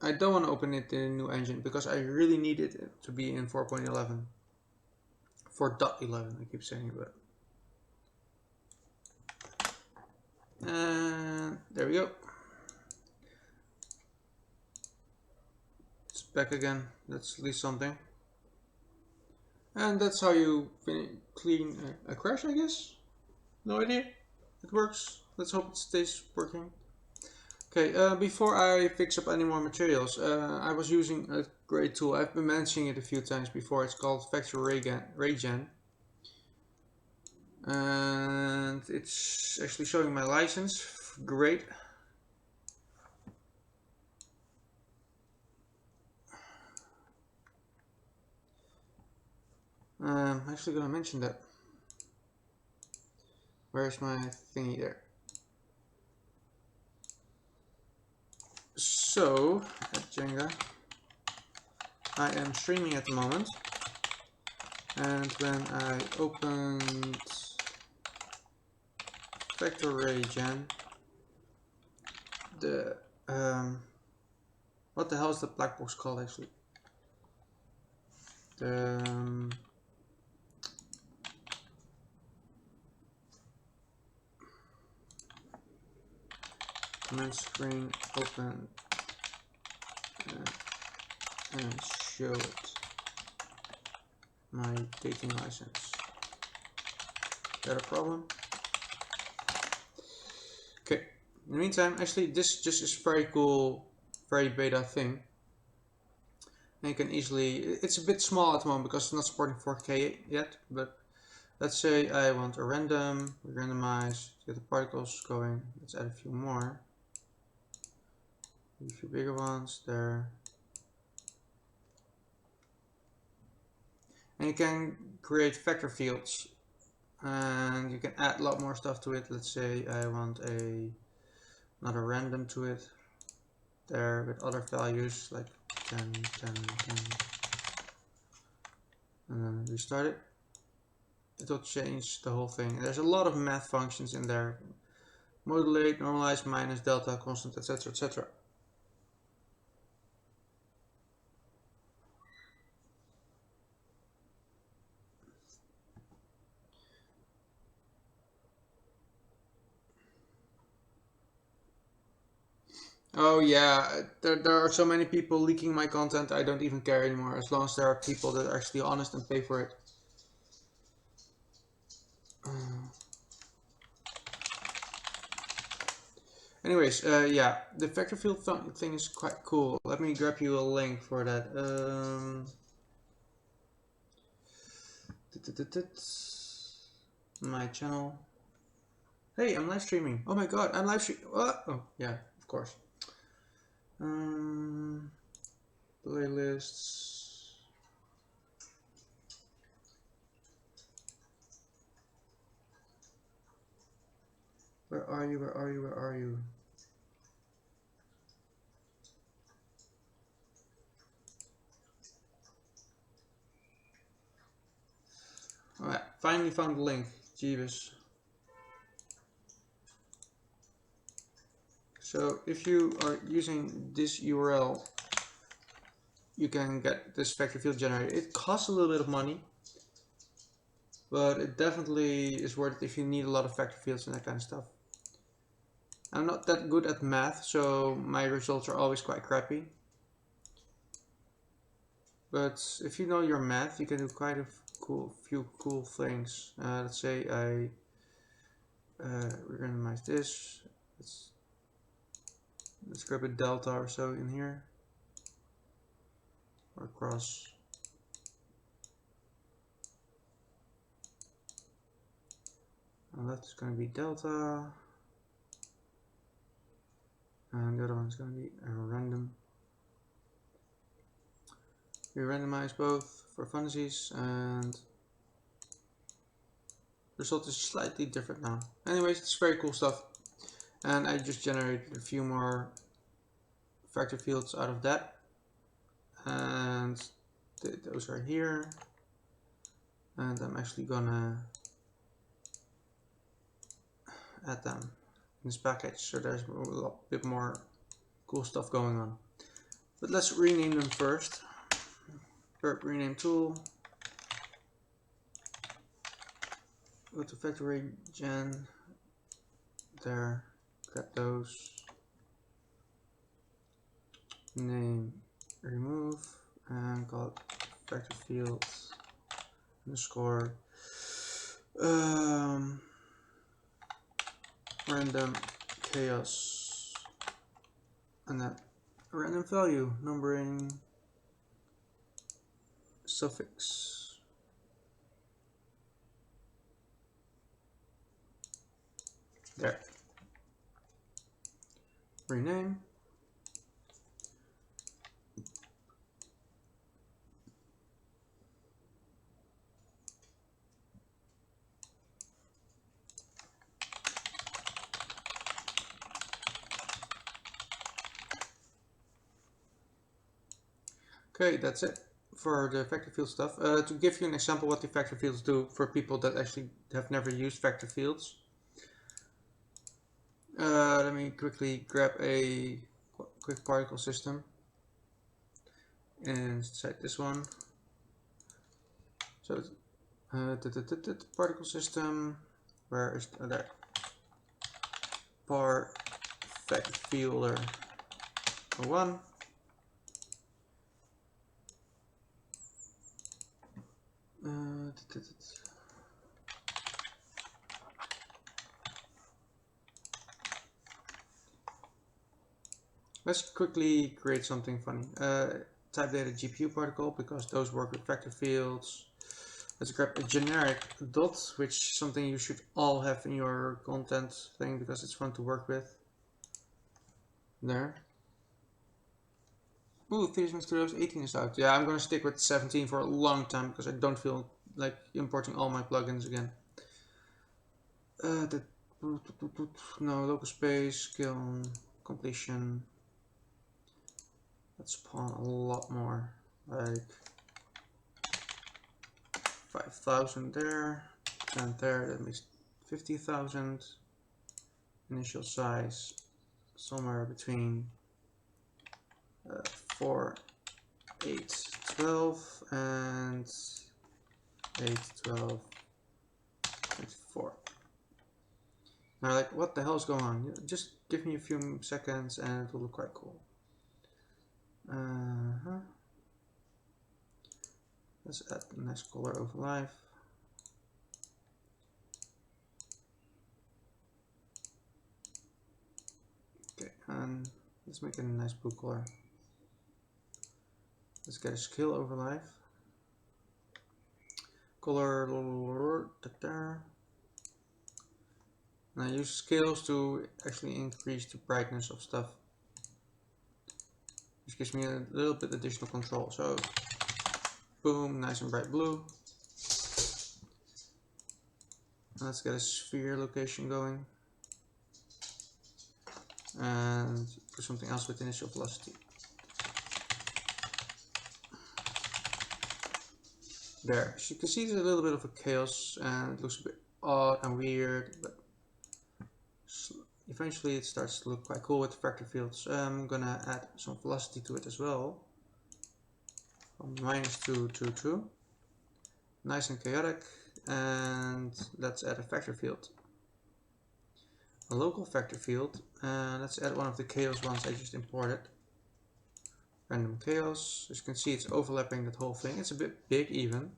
I don't want to open it in a new engine because I really need it to be in 4.11. 4.11, I keep saying it, and there we go. It's back again. That's at least something. And that's how you clean a crash, I guess. No idea. It works. Let's hope it stays working. Okay, before I fix up any more materials, I was using a great tool. I've been mentioning it a few times before. It's called Factory Regen. And it's actually showing my license. Great. I'm actually gonna mention that. Where's my thingy there? So, at Jenga, I am streaming at the moment, and when I opened Factory Gen, the what the hell is the black box called actually? The command screen open and show it my dating license. Is that a problem? Okay. In the meantime, actually, this just is very cool, very beta thing. And you can easily, it's a bit small at the moment because it's not supporting 4K yet, but let's say I want a randomize, get the particles going. Let's add a few more. A few bigger ones there. And you can create vector fields and you can add a lot more stuff to it. Let's say I want another random to it there with other values like 10, 10, 10. And then restart it. it will change the whole thing. And there's a lot of math functions in there. Modulate, normalize, minus, delta, constant, etc, etc. Oh yeah, there are so many people leaking my content, I don't even care anymore, as long as there are people that are actually honest and pay for it. Anyways, yeah, the vector field thing is quite cool. Let me grab you a link for that. My channel. Hey, I'm live streaming. Oh my god, I'm live streaming. Oh, yeah, of course. Playlists. Where are you? Where are you? Where are you? Alright, finally found the link. Jeebus. So if you are using this URL, you can get this vector field generator. It costs a little bit of money, but it definitely is worth it if you need a lot of vector fields and that kind of stuff. I'm not that good at math, so my results are always quite crappy. But if you know your math, you can do quite a few cool things. Let's say I randomize this. Let's grab a delta or so in here, or cross. And left is going to be delta, and the other one is going to be a random. We randomize both for funsies, and the result is slightly different now. Anyways, it's very cool stuff. And I just generated a few more vector fields out of that. And those are here. And I'm actually gonna add them in this package, so there's a bit more cool stuff going on. But let's rename them first. Verb rename tool. Go to factory gen. There. Grab those. Name remove and call it vector field underscore random chaos, and then random value numbering suffix. There. Rename. Okay, that's it for the vector field stuff. To give you an example what the vector fields do for people that actually have never used vector fields. Let me quickly grab a quick particle system and set this one. So particle system, where is that? Par vector fielder 1. Let's quickly create something funny. Type data GPU particle, because those work with vector fields. Let's grab a generic dot, which is something you should all have in your content thing because it's fun to work with. There. Ooh, Phoenix Studios 18 is out. Yeah, I'm gonna stick with 17 for a long time because I don't feel like importing all my plugins again. No, local space, skill, completion. Let's spawn a lot more, like 5,000 there. And there, that makes 50,000. Initial size somewhere between 4, 8, 12 and 8, 12, 24. Now, like, what the hell is going on? Just give me a few seconds and it will look quite cool. Let's add a nice color over live. Okay, and let's make it a nice blue color. Let's get a scale over live. Color there. And I use scales to actually increase the brightness of stuff, which gives me a little bit additional control. So, boom, nice and bright blue. Let's get a sphere location going. And do something else with initial velocity. There, as you can see, there's a little bit of a chaos and it looks a bit odd and weird, but eventually it starts to look quite cool with the vector fields. I'm gonna add some velocity to it as well. From -2 to 2. Nice and chaotic. And let's add a vector field. A local vector field. And let's add one of the chaos ones I just imported. Random chaos. As you can see, it's overlapping that whole thing. It's a bit big even.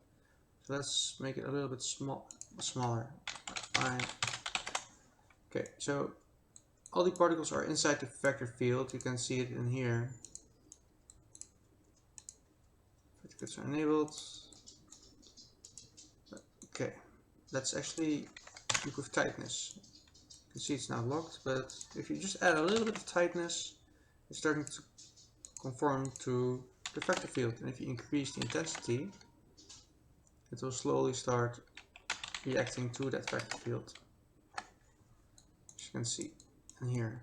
So let's make it a little bit smaller. Fine. Okay, so all the particles are inside the vector field. You can see it in here. Vector fields are enabled. Okay, let's actually improve tightness. You can see it's now locked, but if you just add a little bit of tightness, it's starting to conform to the vector field. And if you increase the intensity, it will slowly start reacting to that vector field. As you can see in here.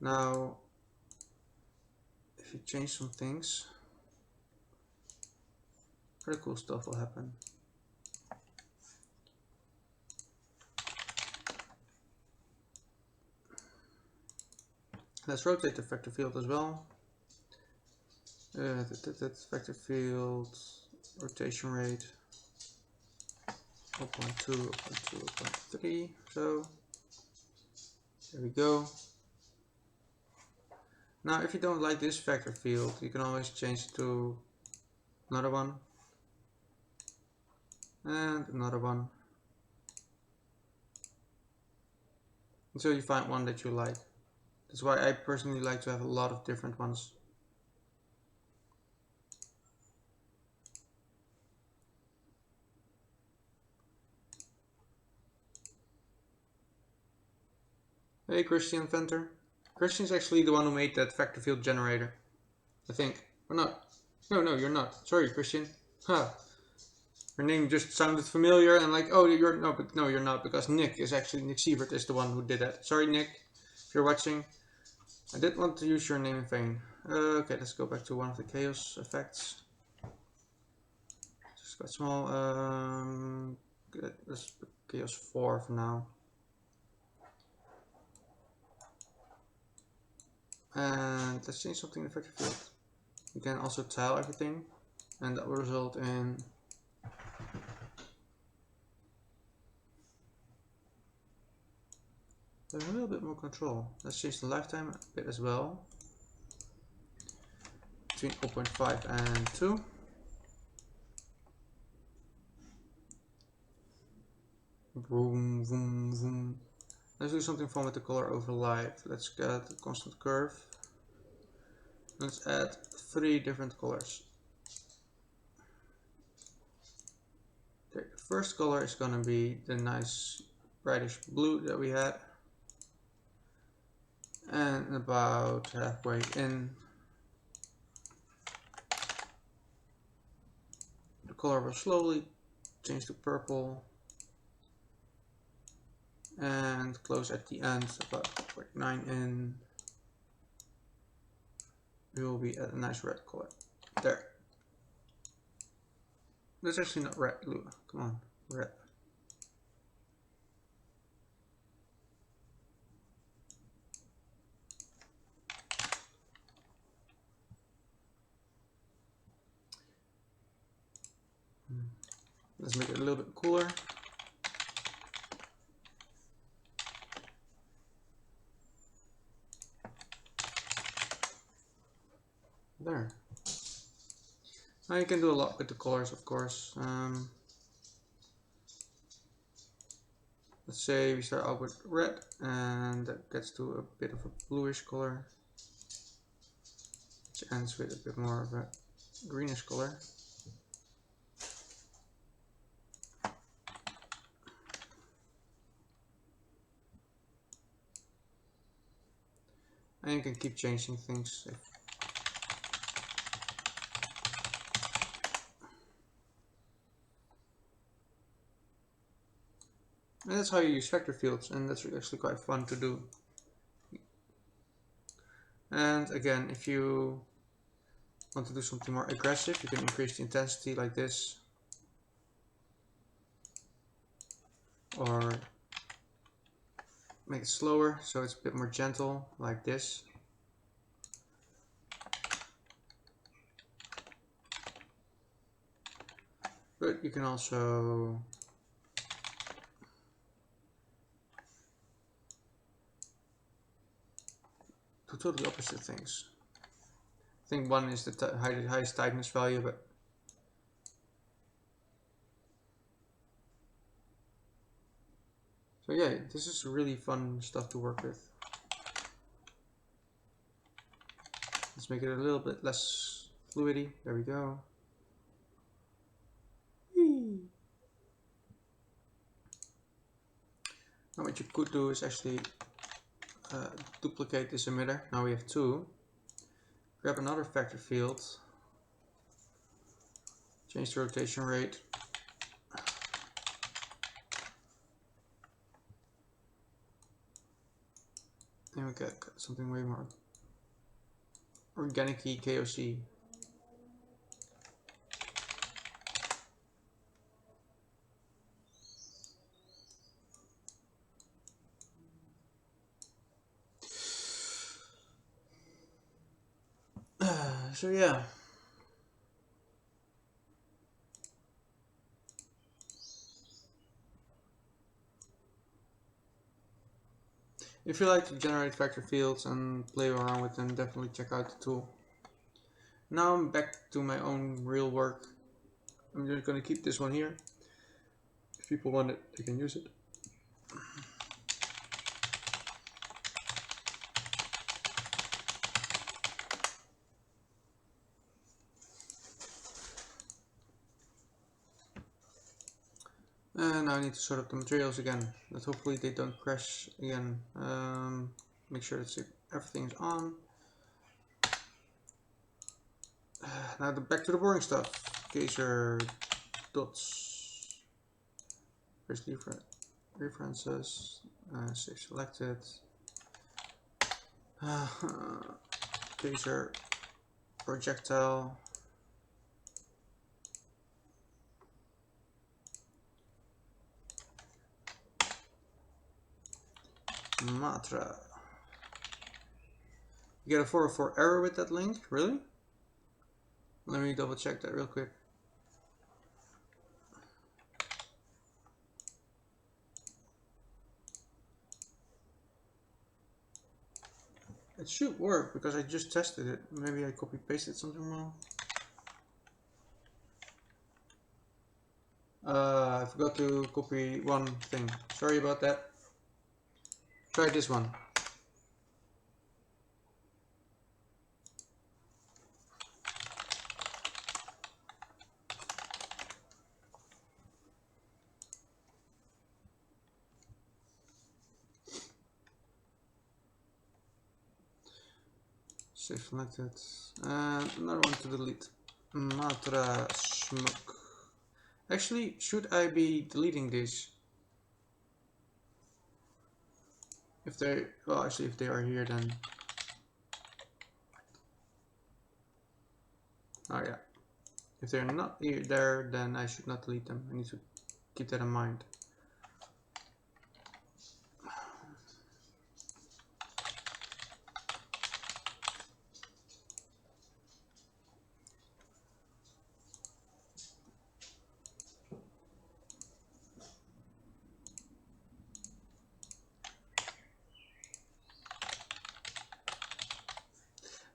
Now, if you change some things, pretty cool stuff will happen. Let's rotate the vector field as well. That vector field rotation rate 0.2, 0.2, 0.3. So there we go. Now, if you don't like this vector field, you can always change it to another one and another one until you find one that you like. That's why I personally like to have a lot of different ones. Hey Christian Venter. Christian's actually the one who made that vector field generator, I think. Or not. No, you're not. Sorry, Christian. Huh. Your name just sounded familiar and like, oh, you're no, but no, you're not, because Nick Sievert is the one who did that. Sorry, Nick, if you're watching. I did want to use your name in vain. Okay, let's go back to one of the chaos effects. Just quite small. Let's put chaos 4 for now. And let's change something in the vector field. You can also tile everything, and that will result in a little bit more control. Let's change the lifetime a bit as well, between 0.5 and 2. Boom, boom, boom. Let's do something fun with the color over live. Let's get a constant curve. Let's add 3 different colors. Okay, the first color is going to be the nice brightish blue that we had. And about halfway in, the color will slowly change to purple. And close at the end, about 0.9 in. we will be at a nice red color. There. That's actually not red, Lua. Come on, red. Let's make it a little bit cooler. There. Now you can do a lot with the colors, of course. Let's say we start out with red, and that gets to a bit of a bluish color, which ends with a bit more of a greenish color. And you can keep changing things. And that's how you use vector fields, and that's actually quite fun to do. And again, if you want to do something more aggressive, you can increase the intensity like this, or make it slower so it's a bit more gentle like this. But you can also do totally opposite things. I think one is the highest tightness value, but so yeah, this is really fun stuff to work with. Let's make it a little bit less fluidy. There we go. Now what you could do is actually duplicate this emitter. Now we have two. Grab another vector field. Change the rotation rate. And we get something way more organic-y KOC. So yeah. If you like to generate vector fields and play around with them, definitely check out the tool. Now I'm back to my own real work. I'm just going to keep this one here. If people want it, they can use it. And now I need to sort up the materials again, but hopefully they don't crash again. Make sure that everything's on. Now back to the boring stuff. Geyser dots. First references. Save selected. Geyser projectile. Matra. You get a 404 error with that link? Really? Let me double check that real quick. It should work because I just tested it. Maybe I copy pasted something wrong. I forgot to copy one thing. Sorry about that. Try this one. Save selected. And another one to delete. Matra smoke. Actually, should I be deleting these? If they, well, actually, if they are here, then Oh yeah. If they're not there, then I should not delete them. I need to keep that in mind.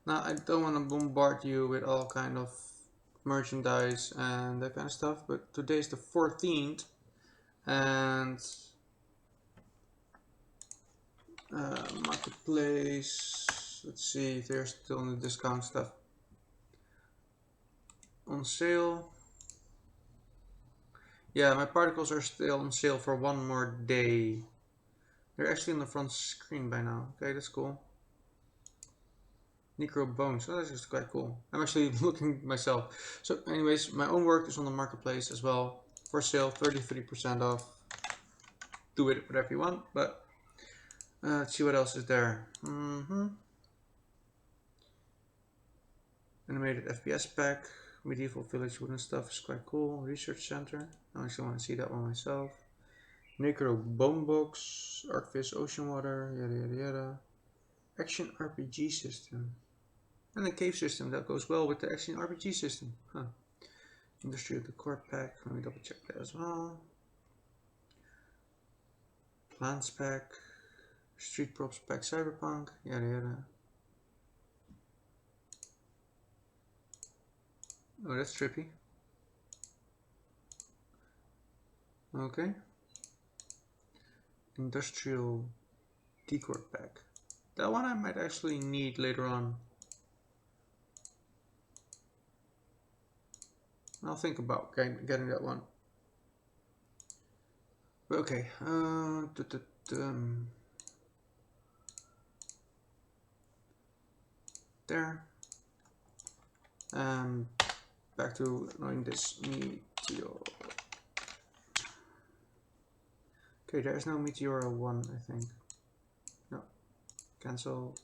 Now I don't want to bombard you with all kind of merchandise and that kind of stuff, but today's the 14th and marketplace, let's see if there's still any discount stuff on sale. Yeah, my particles are still on sale for one more day. They're actually on the front screen by now. Okay, that's cool. Necro bones, oh, that's just quite cool. I'm actually looking myself. So anyways, my own work is on the marketplace as well. For sale, 33% off. Do it whatever you want, but let's see what else is there. Animated FPS pack. Medieval village wooden stuff is quite cool. Research center. I actually want to see that one myself. Necro bone box. Arcfish ocean water. Yada yada yada. Action RPG system. And a cave system that goes well with the action RPG system. Huh. Industrial decor pack. Let me double check that as well. Plants pack. Street props pack. Cyberpunk. Yada yada. Oh, that's trippy. Okay. Industrial decor pack. That one I might actually need later on. I'll think about getting that one. But okay. There. Back to knowing this meteor. Okay, there is no Meteora 1, I think. No. Cancel.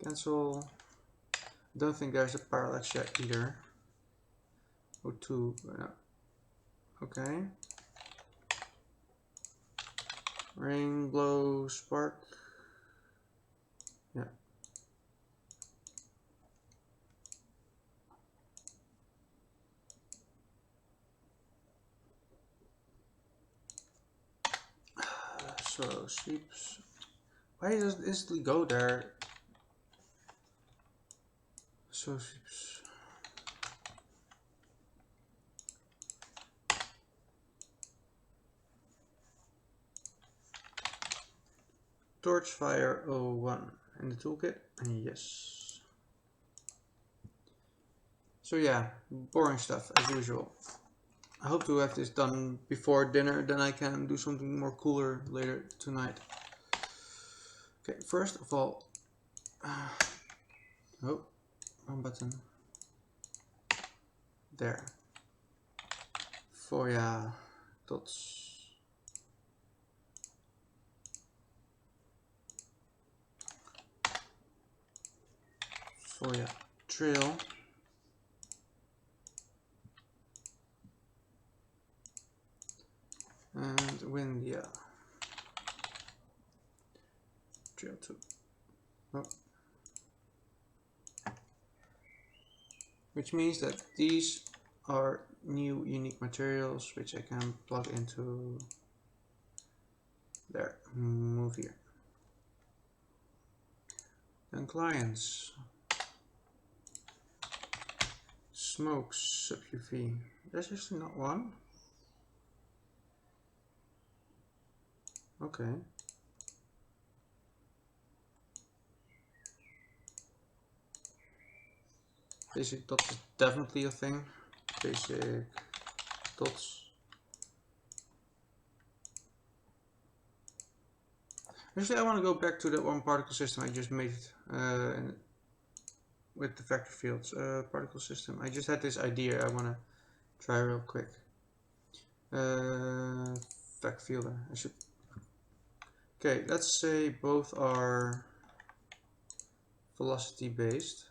Cancel. Don't think there's a parallax yet either. O2. No. Okay. Rain, blow, spark. Yeah. So sweeps. Why does it instantly go there? So sweeps. Torchfire 01 in the toolkit. Yes. So yeah, boring stuff as usual. I hope to have this done before dinner, then I can do something more cooler later tonight. Okay, first of all, oh, wrong button. There. Foya dots. Foya trail. And Windia. Trail 2. Oh. Which means that these are new unique materials which I can plug into there. Move here. Then clients. Smoke sub UV. There's actually not one. Okay. Basic dots is definitely a thing. Basic dots. Actually, I want to go back to that one particle system I just made with the vector fields. Particle system. I just had this idea I want to try real quick. Vec fielder. I should. Okay, let's say both are velocity based.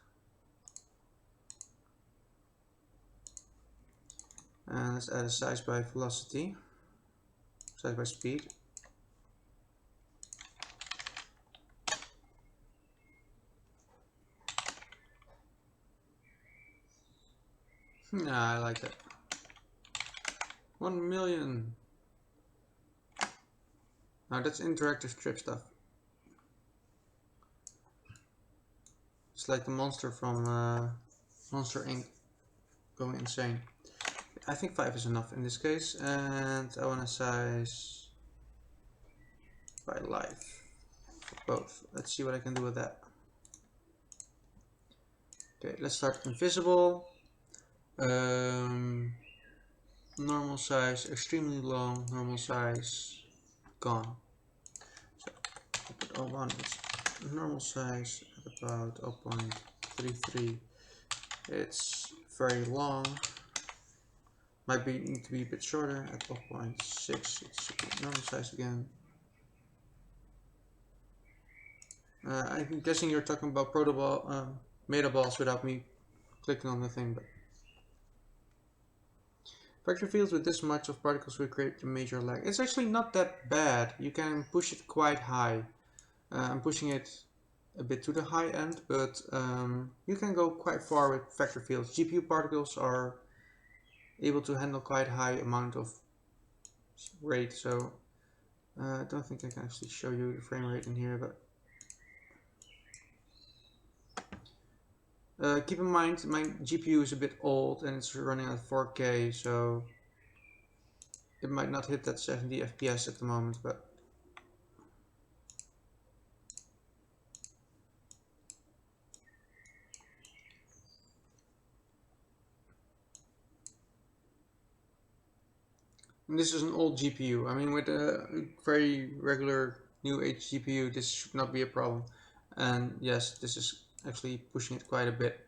And let's add a size by velocity, size by speed. Nah, I like that. 1 million. Now that's interactive strip stuff. It's like the monster from Monster Inc. going insane. I think 5 is enough in this case, and I want to size by life for both. Let's see what I can do with that. Okay, let's start invisible. Normal size, extremely long, normal size, gone. So I put O1, it's normal size at about 0.33. It's very long. Might need to be a bit shorter at 0.6. It's normal size again. I'm guessing you're talking about protoball, meta balls without me clicking on the thing, but vector fields with this much of particles will create a major lag. It's actually not that bad. You can push it quite high. I'm pushing it a bit to the high end, but you can go quite far with vector fields. GPU particles are able to handle quite high amount of rate, so I don't think I can actually show you the frame rate in here, but keep in mind my GPU is a bit old and it's running at 4K, so it might not hit that 70 FPS at the moment, but and this is an old GPU. I mean, with a very regular new age GPU, this should not be a problem. And yes, this is actually pushing it quite a bit.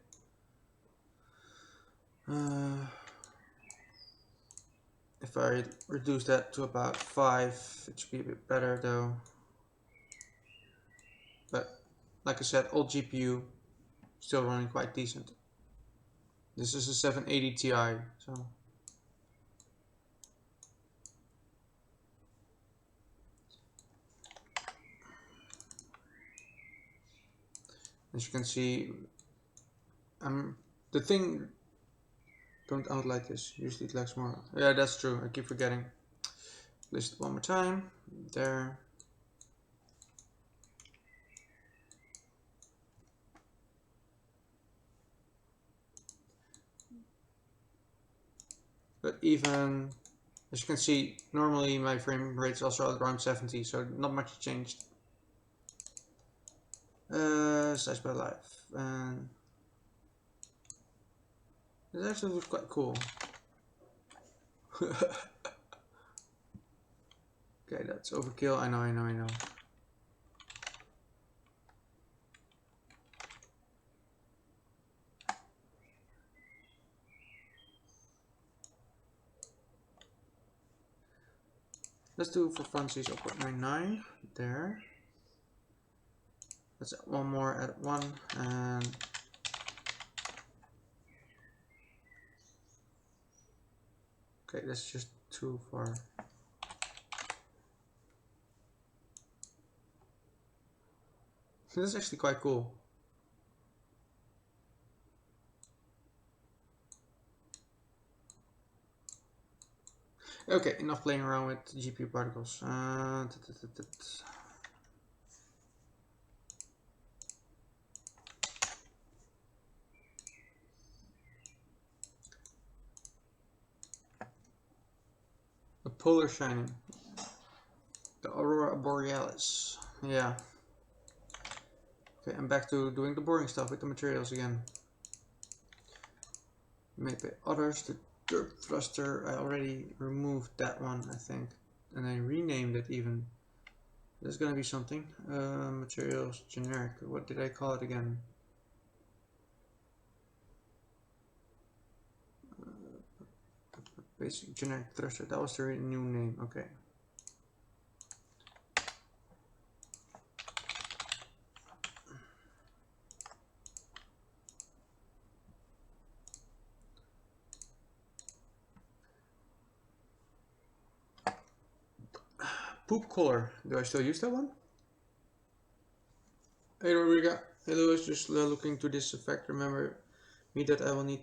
If I reduce that to about 5, it should be a bit better though. But like I said, old GPU, still running quite decent. This is a 780 Ti, so. As you can see, the thing, don't out like this, usually it lags more. Yeah, that's true, I keep forgetting. List it one more time, there. But even, as you can see, normally my frame rate is also around 70, so not much changed. Size by life, and this actually looks quite cool. Okay, that's overkill. I know. Let's do for funsies 0.99 there. Let's add one more at 1 and okay, that's just too far. This is actually quite cool. Okay, enough playing around with GPU particles. A polar shining. The Aurora Borealis. Yeah. Okay, I'm back to doing the boring stuff with the materials again. Maybe others, the derp thruster, I already removed that one, I think. And I renamed it even. There's gonna be something. Materials, generic. What did I call it again? Basic generic thruster. That was the new name. Okay. Poop color. Do I still use that one? Hey Rodrigo. Hey Luos, just looking to this effect. Remember me that I will need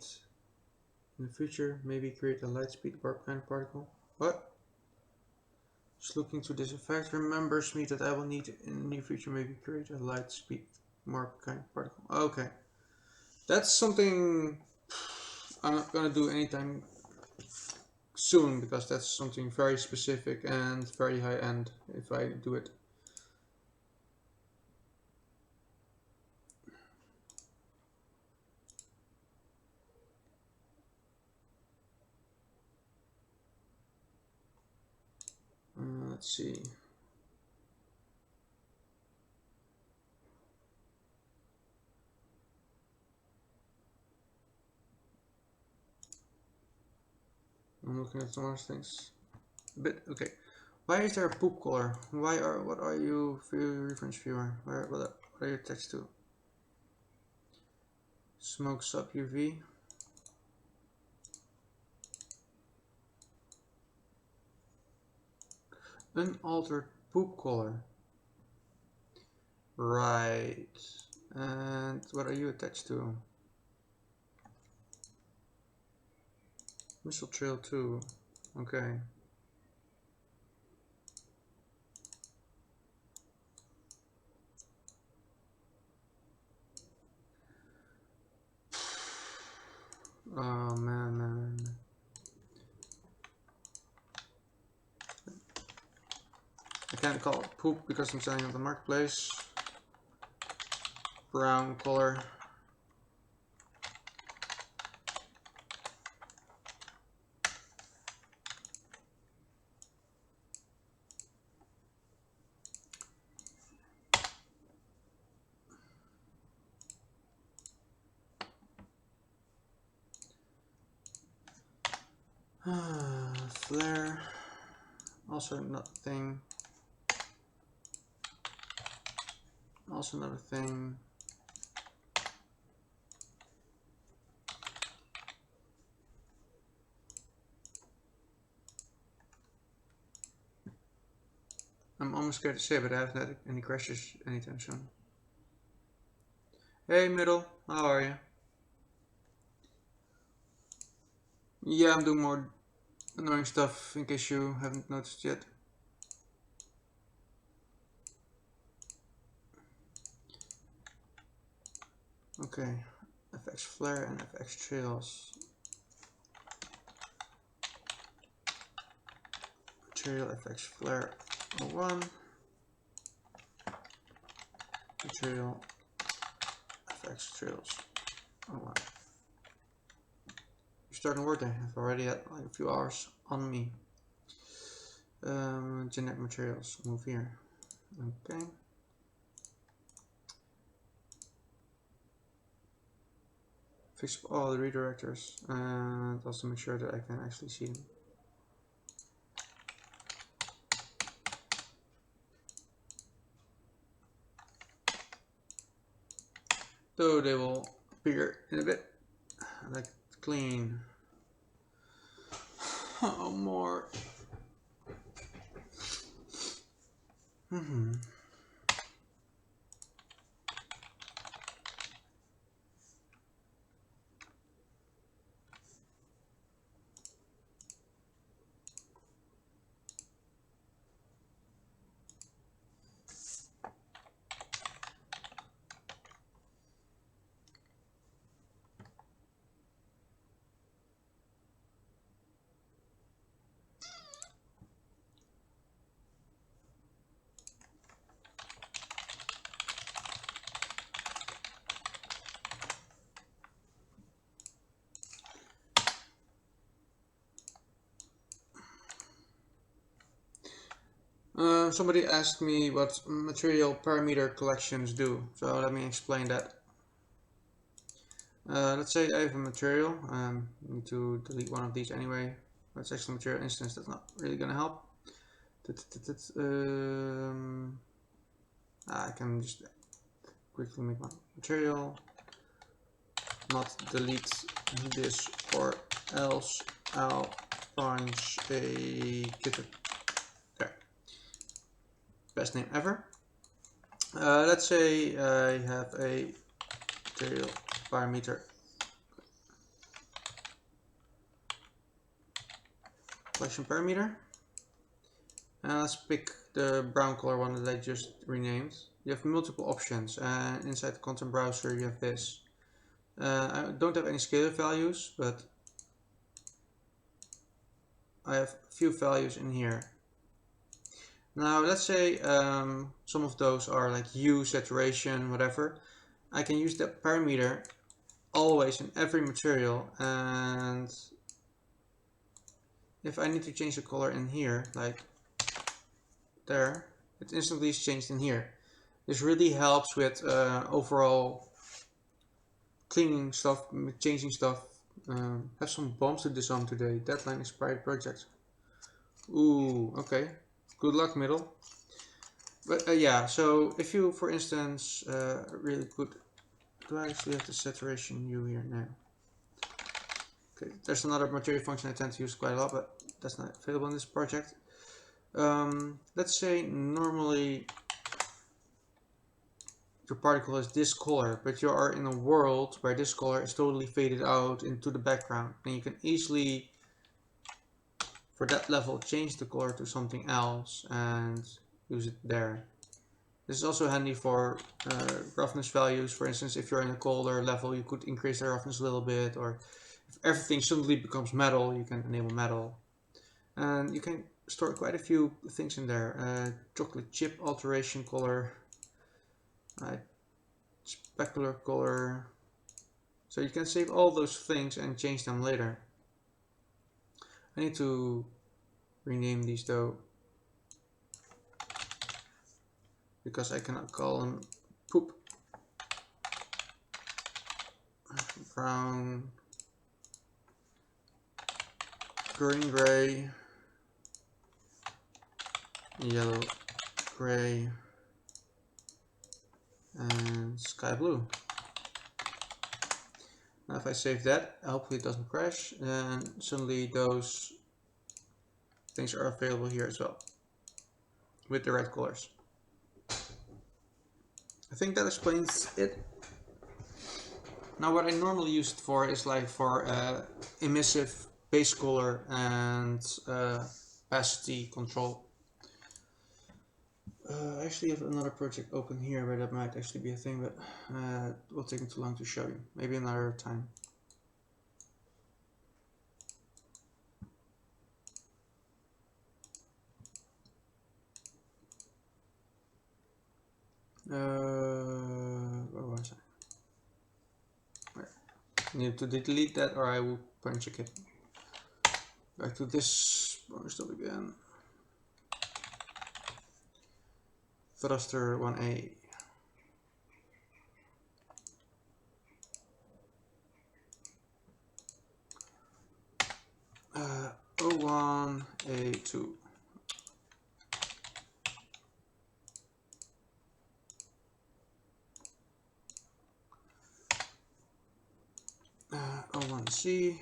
in the future. Maybe create a light speed warp kind of particle. What? Just looking to this effect. Remembers me that I will need in the near future. Maybe create a light speed warp kind of particle. Okay. That's something I'm not gonna do anytime soon because that's something very specific and very high end if I do it. Let's see. I'm looking at some other things. But okay. Why is there a poop color? What are you reference viewer? What are you attached to? Smoke sub UV. Unaltered poop color. Right. And what are you attached to? Missile trail 2. Okay. Oh man. I can't call it poop because I'm selling on the marketplace. Brown color. Vleer. Also not a thing. Also not a thing. I'm almost scared to say, but I haven't had any crashes anytime soon. Hey Middle, how are you? Yeah, I'm doing more annoying stuff in case you haven't noticed yet. Okay, FX Flare and FX Trails. Material FX Flare 01. Material FX Trails 01. You're starting to work there. I've already had like a few hours on me. Genetic materials, move here. Okay. Fix up all the redirectors and also make sure that I can actually see them. So they will appear in a bit. I like to clean. Oh, more. Somebody asked me what material parameter collections do, so let me explain that. Let's say I have a material, I need to delete one of these anyway. That's actually a material instance, that's not really gonna help. I can just quickly make my material, not delete this or else I'll punch a kit. There. best name ever. Let's say I have a material parameter collection parameter, and let's pick the brown color one that I just renamed. You have multiple options, and inside the content browser you have this. I don't have any scalar values, but I have a few values in here. Now let's say some of those are like hue, saturation, whatever. I can use that parameter always in every material, and if I need to change the color in here, like there, it instantly is changed in here. This really helps with overall cleaning stuff, changing stuff. Have some bombs to disarm today. Deadline expired project. Ooh, okay. Good luck, middle. But yeah, so if you, for instance, really good. Do I actually have the saturation hue here now? Okay, there's another material function I tend to use quite a lot, but that's not available in this project. Let's say normally your particle is this color, but you are in a world where this color is totally faded out into the background, and you can easily, for that level, change the color to something else and use it there. This is also handy for roughness values. For instance, if you're in a colder level, you could increase the roughness a little bit, or if everything suddenly becomes metal, you can enable metal. And you can store quite a few things in there. Chocolate chip alteration color, specular color. So you can save all those things and change them later. I need to rename these though, because I cannot call them poop. Brown, green, gray, yellow, gray, and sky blue. Now if I save that, hopefully it doesn't crash, and suddenly those things are available here as well with the red colors. I think that explains it. Now what I normally use it for is like for emissive base color and opacity control. I actually have another project open here where that might actually be a thing, but it will take me too long to show you. Maybe another time. Where was I? Where? I need to delete that or I will punch a kit. Back to this stuff again. Thruster 1A. O1A2. O1C.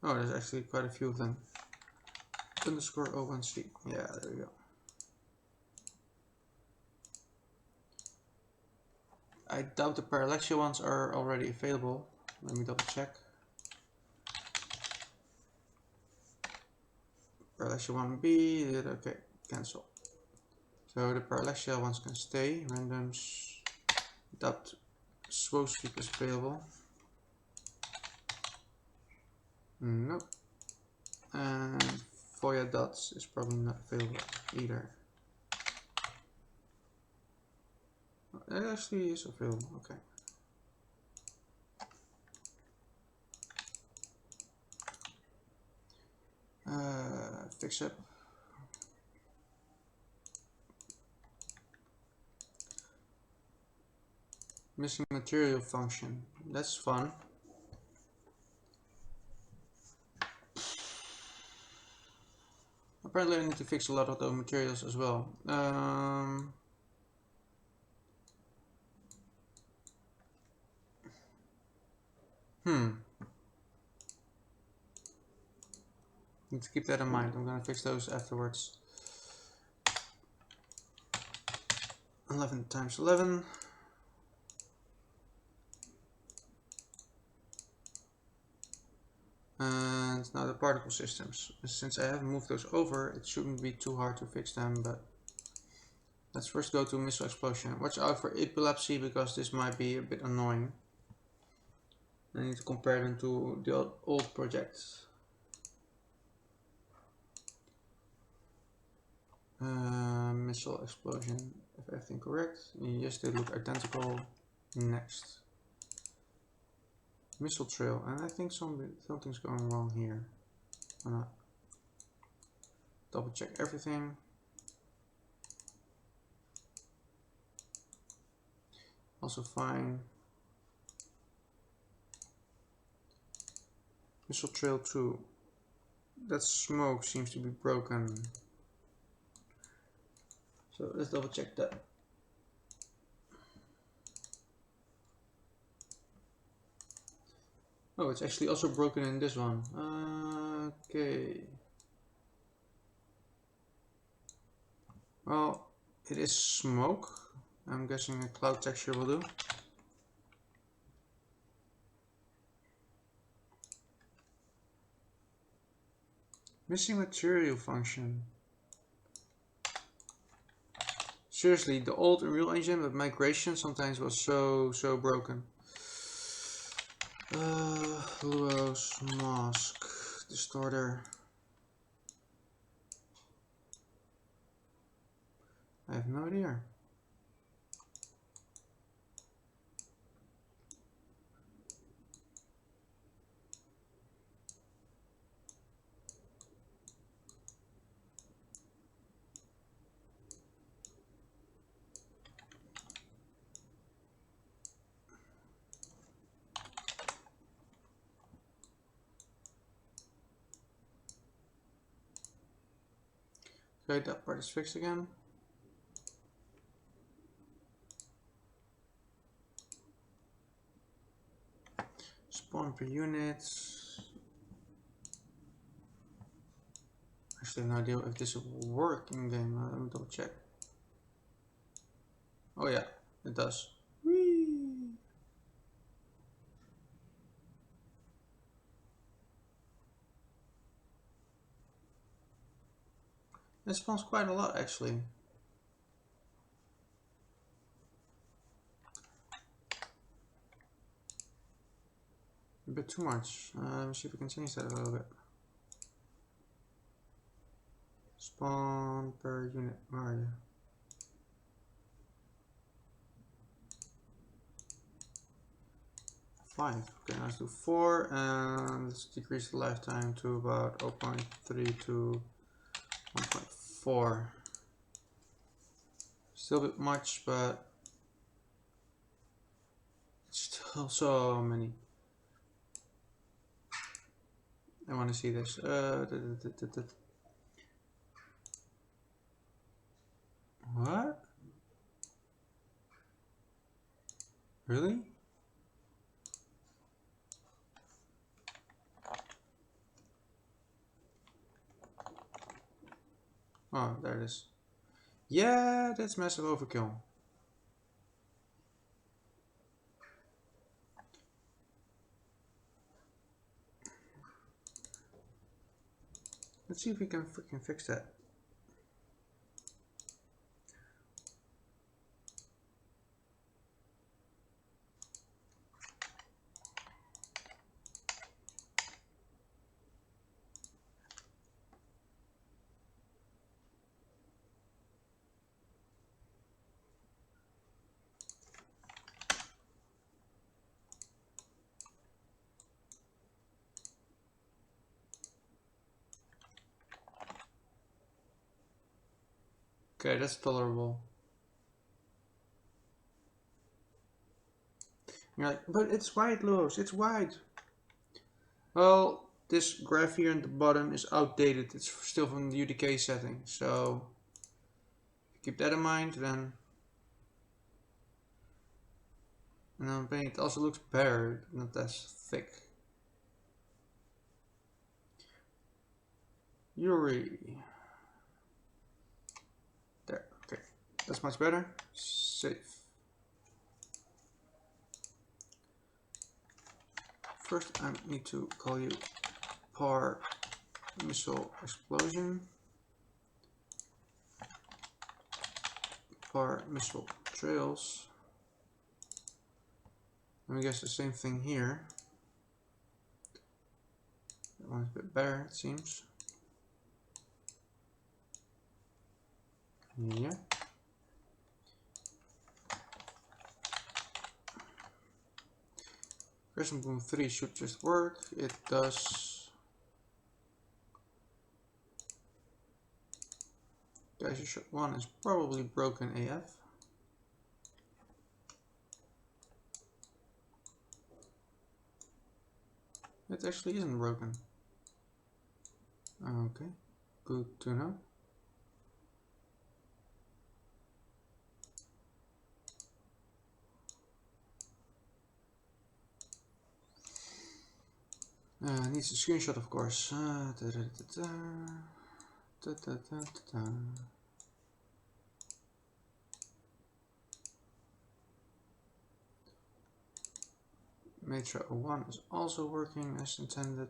Oh, there's actually quite a few of them. Underscore O1C. Yeah, there we go. I doubt the parallaxia ones are already available. Let me double check. Parallaxia 1B, okay, cancel. So the parallaxia ones can stay. Randoms, doubt slow sweep is available. Nope. And Foya dots is probably not available either. It actually is available, okay. Fix up. Missing material function. That's fun. Apparently I need to fix a lot of those materials as well. Need to keep that in mind. I'm gonna fix those afterwards. 11 times 11. And now the particle systems. Since I haven't moved those over, it shouldn't be too hard to fix them, but let's first go to missile explosion. Watch out for epilepsy because this might be a bit annoying. I need to compare them to the old projects. Missile explosion, if everything correct. Yes, they look identical. Next. Missile trail, and I think something's going wrong here. Or not. Double check everything. Also fine. Missile trail 2. That smoke seems to be broken. So let's double check that. Oh, it's actually also broken in this one. Okay. Well, it is smoke. I'm guessing a cloud texture will do. Missing material function. Seriously, the old Unreal Engine with migration sometimes was so broken. Luos, mask, distorter. I have no idea. Okay, that part is fixed again. Spawn per unit. Actually, I have no idea if this will work in game. Let me double check. Oh yeah, it does. Whee! It spawns quite a lot actually. A bit too much. Let me see if we can change that a little bit. Spawn per unit. Where are you? Five. Okay, let's do 4 and let's decrease the lifetime to about 0.3 to 1.4. Still a bit much, but it's still so many. I want to see this. What? Really? Oh, there it is. Yeah, that's massive overkill. Let's see if we can freaking fix that. Okay, that's tolerable. You're like, but it's white, Luos, it's white. Well, this graph here at the bottom is outdated. It's still from the UDK setting, so keep that in mind then. And on paint it also looks better, not as thick. Yoeri. There, okay. That's much better. Save. First, I need to call you par missile explosion, par missile trails. And I guess the same thing here. That one's a bit better, it seems. Yeah. Crescent Boom 3 should just work. It does. Geyser Shot 1 is probably broken AF. It actually isn't broken. Okay, good to know. Needs a screenshot, of course. Matra 01 is also working as intended.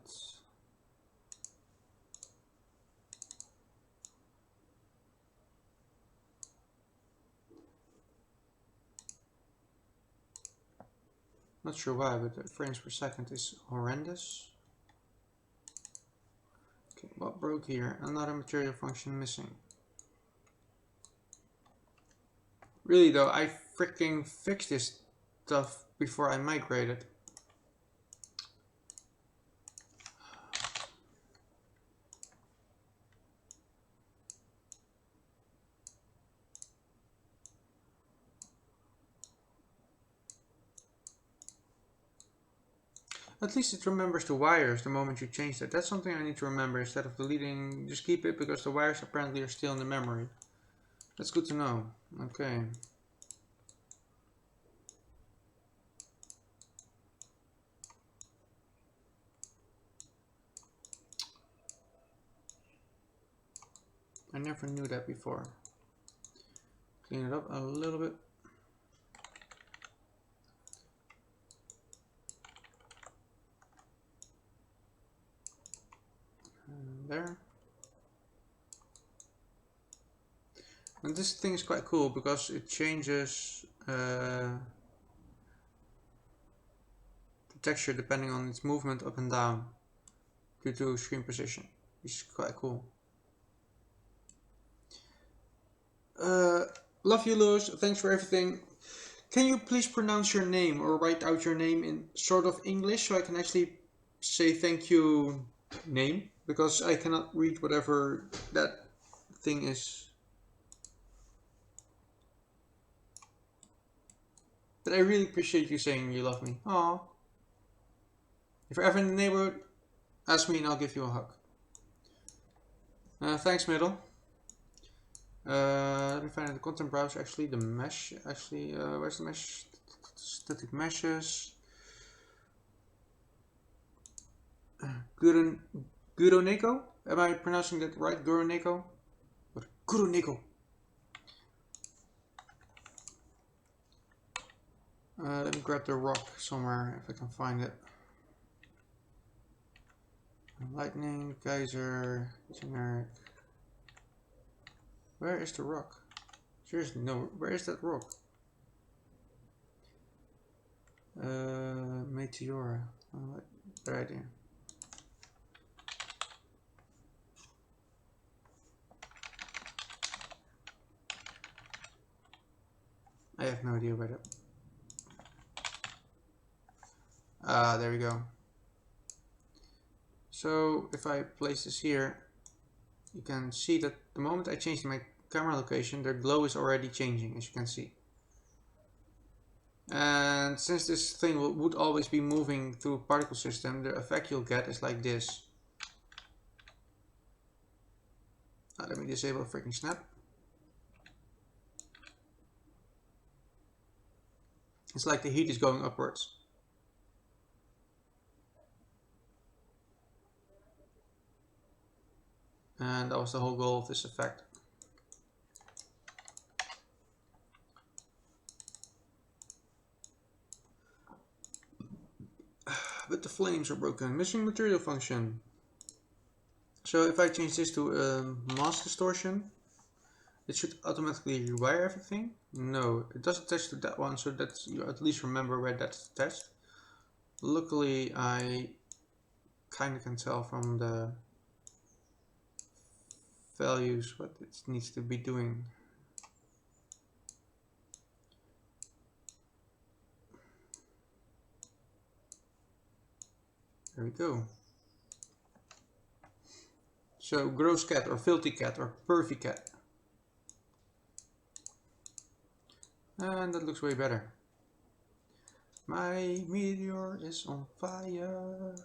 Not sure why, but the frames per second is horrendous. Okay, what broke here? Another material function missing. Really though, I freaking fixed this stuff before I migrated. At least it remembers the wires the moment you change that. That's something I need to remember instead of deleting. Just keep it because the wires apparently are still in the memory. That's good to know. Okay. I never knew that before. Clean it up a little bit. And there. And this thing is quite cool because it changes the texture depending on its movement up and down due to screen position. Which is quite cool. Love you, Luos. Thanks for everything. Can you please pronounce your name or write out your name in sort of English so I can actually say thank you name? Because I cannot read whatever that thing is. But I really appreciate you saying you love me. Aww. If you're ever in the neighborhood, ask me and I'll give you a hug. Thanks, Middle. Let me find the content browser, actually, the mesh, actually, where's the mesh? Static meshes. Guroneko? Am I pronouncing that right? Guroneko? What? Guroneko. Let me grab the rock somewhere if I can find it. Lightning, geyser, generic. Where is the rock? Seriously, no. Where is that rock? Meteora. Oh, better idea. I have no idea where that. There we go. So if I place this here, you can see that the moment I change my camera location, the glow is already changing, as you can see. And since this thing would always be moving through a particle system, the effect you'll get is like this. Let me disable freaking snap. It's like the heat is going upwards. And that was the whole goal of this effect. flames are broken. Missing material function. So if I change this to mask distortion, it should automatically rewire everything. No, it does attach to that one, so that you at least remember where that's attached. Luckily, I kind of can tell from the values what it needs to be doing. There we go. So gross cat or filthy cat or pervy cat. And that looks way better. My meteor is on fire.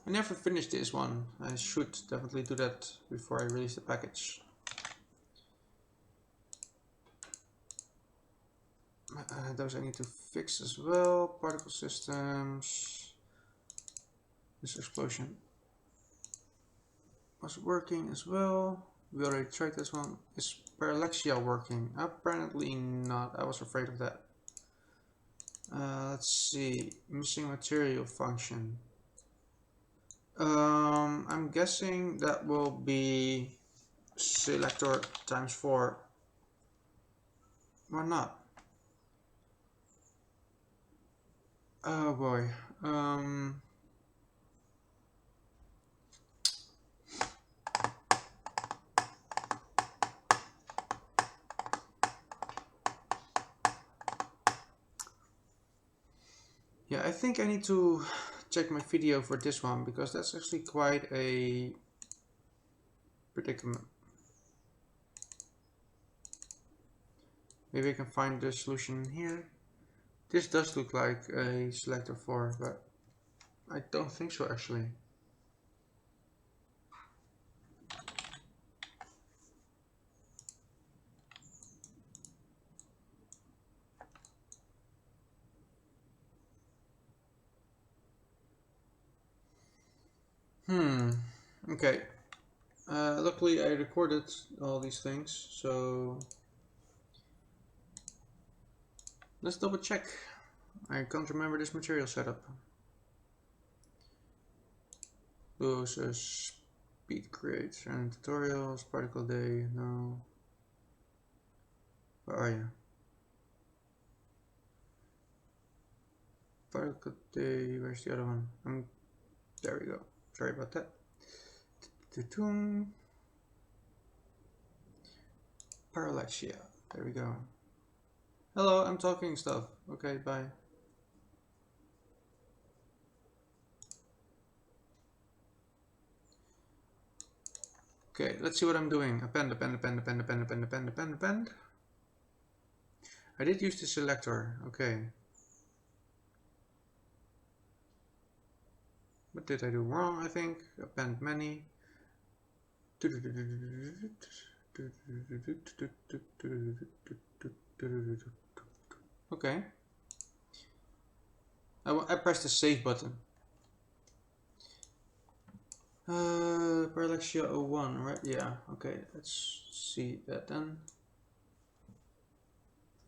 I never finished this one. I should definitely do that before I release the package. Those I need to fix as well. Particle systems. This explosion was working as well. We already tried this one. Is parallaxia working? Apparently not. I was afraid of that. Let's see. Missing material function. I'm guessing that will be selector times 4. Why not? Oh boy. Yeah, I think I need to check my video for this one because that's actually quite a predicament. Maybe I can find the solution here. This does look like a selector 4, but I don't think so actually. Okay. Luckily I recorded all these things, so let's double check. I can't remember this material setup. Luos speed creates and tutorials, particle day, no. Where are you? Particle day, where's the other one? There we go. Sorry about that. Parallaxia. There we go. Hello, I'm talking stuff. Okay, bye. Okay, let's see what I'm doing. Append. I did use the selector. Okay. What did I do wrong, I think? Append many. Okay. I pressed the save button. Parallaxia 01, right? Yeah, okay, let's see that then.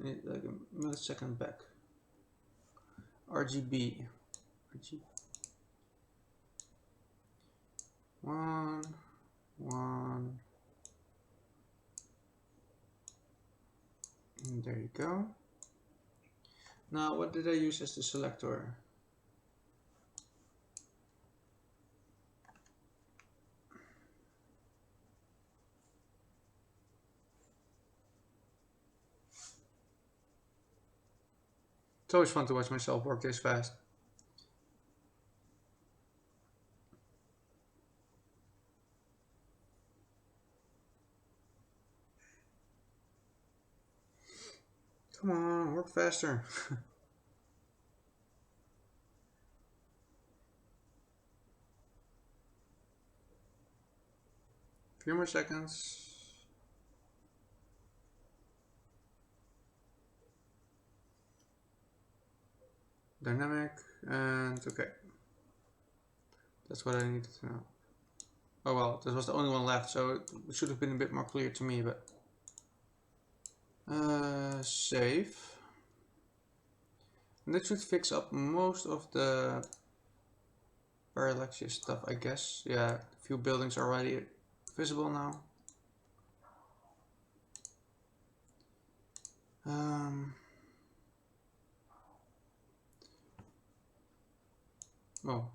I need like a millisecond back. RGB. RGB. 1, 1. And there you go. Now, what did I use as the selector? It's always fun to watch myself work this fast. Come on, work faster. Few more seconds. Dynamic and okay. That's what I needed to know. Oh well, this was the only one left, so it should have been a bit more clear to me, but Save. And that should fix up most of the parallaxia stuff, I guess. Yeah, a few buildings are already visible now. Oh,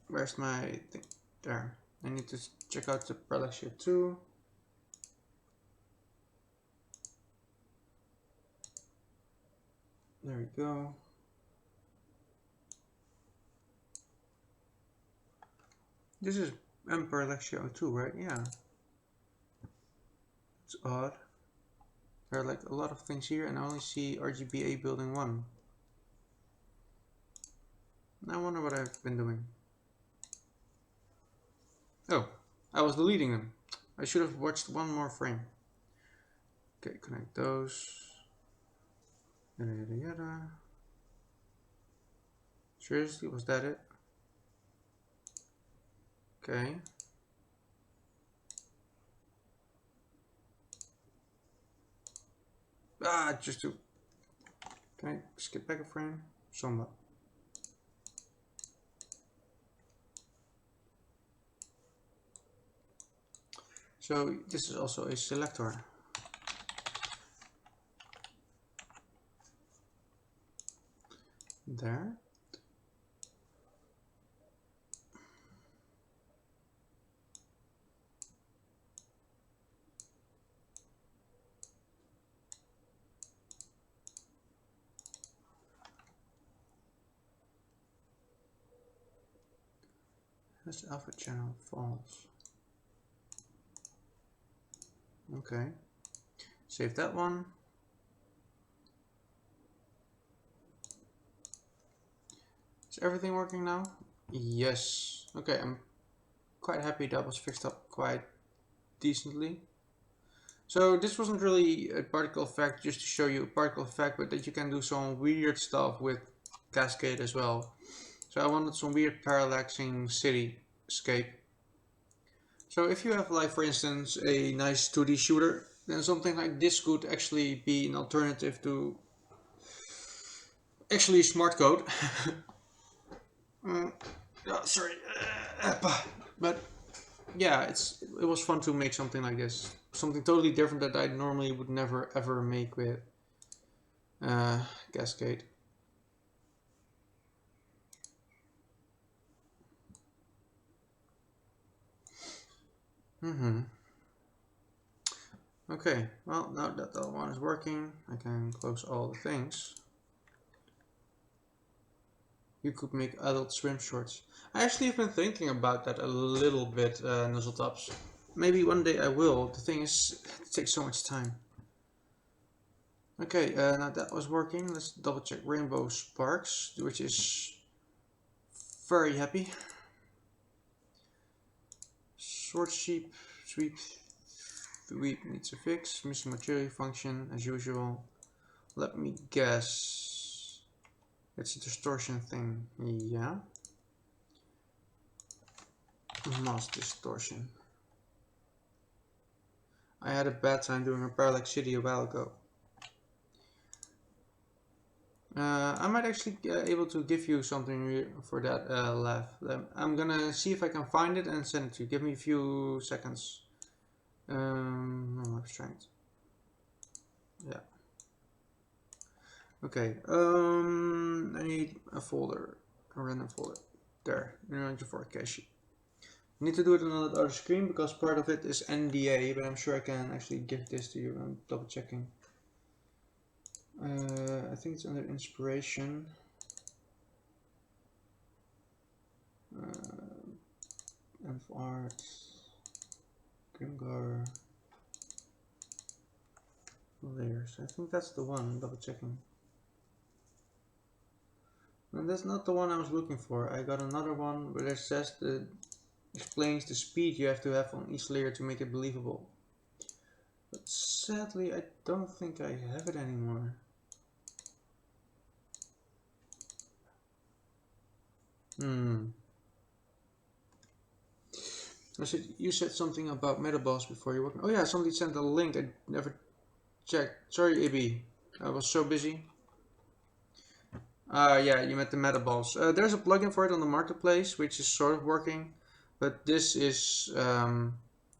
where's my thing? There. I need to check out the parallaxia too. There we go. This is parallaxia 2, right? Yeah. It's odd. There are like a lot of things here and I only see RGBA building 1. I wonder what I've been doing. Oh, I was deleting them. I should have watched one more frame. Okay, connect those. Yada yada yada. Seriously, was that it? Okay. Just to... Can I skip back a frame? Somewhat. So this is also a selector. There. This alpha channel false. Okay. Save that one. Is everything working now? Yes. Okay, I'm quite happy that was fixed up quite decently. So this wasn't really a particle effect just to show you a particle effect, but that you can do some weird stuff with Cascade as well. So I wanted some weird parallaxing cityscape. So if you have, like, for instance, a nice 2D shooter, then something like this could actually be an alternative to actually smart code. Sorry. But yeah, it was fun to make something like this. Something totally different that I normally would never ever make with Cascade. Okay, well, now that the one is working, I can close all the things. You could make adult swim shorts. I actually have been thinking about that a little bit, Nuzzletops. Maybe one day I will. The thing is, it takes so much time. Okay, now that was working. Let's double check Rainbow Sparks, which is very happy. Sort sweep needs a fix. Missing material function as usual. Let me guess. It's a distortion thing. Yeah. Mass distortion. I had a bad time doing a parallax city a while ago. I might actually be able to give you something for that laugh. I'm gonna see if I can find it and send it to you. Give me a few seconds. No, strength. Yeah. Okay. I need a folder, a random folder. There, UE4 cache. I need to do it on another screen because part of it is NDA, but I'm sure I can actually give this to you. I'm double checking. I think it's under inspiration. Of art, Grimgar, layers. I think that's the one. Double checking. And that's not the one I was looking for. I got another one where it says that explains the speed you have to have on each layer to make it believable. But sadly, I don't think I have it anymore. You said something about metaballs before you working. Oh yeah, somebody sent a link. I never check. Sorry, AB. I was so busy. Yeah, you met the metaballs. There's a plugin for it on the marketplace, which is sort of working, but this is,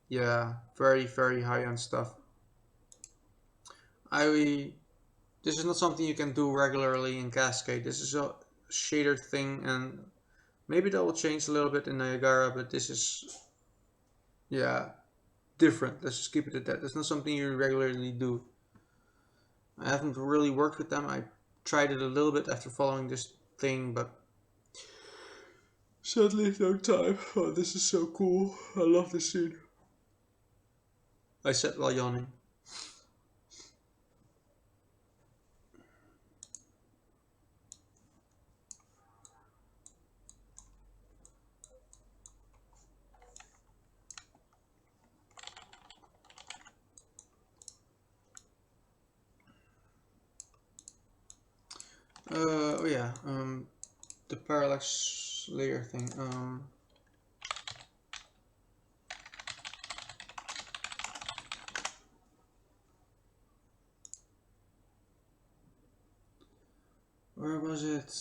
yeah, very, very high-end stuff. This is not something you can do regularly in Cascade. This is a shader thing, and maybe that will change a little bit in Niagara, but this is, yeah, different. Let's just keep it at that. It's not something you regularly do. I haven't really worked with them. I tried it a little bit after following this thing, but sadly no time. Oh, this is so cool. I love this scene. I said while yawning. Oh yeah, the parallax layer thing. Where was it?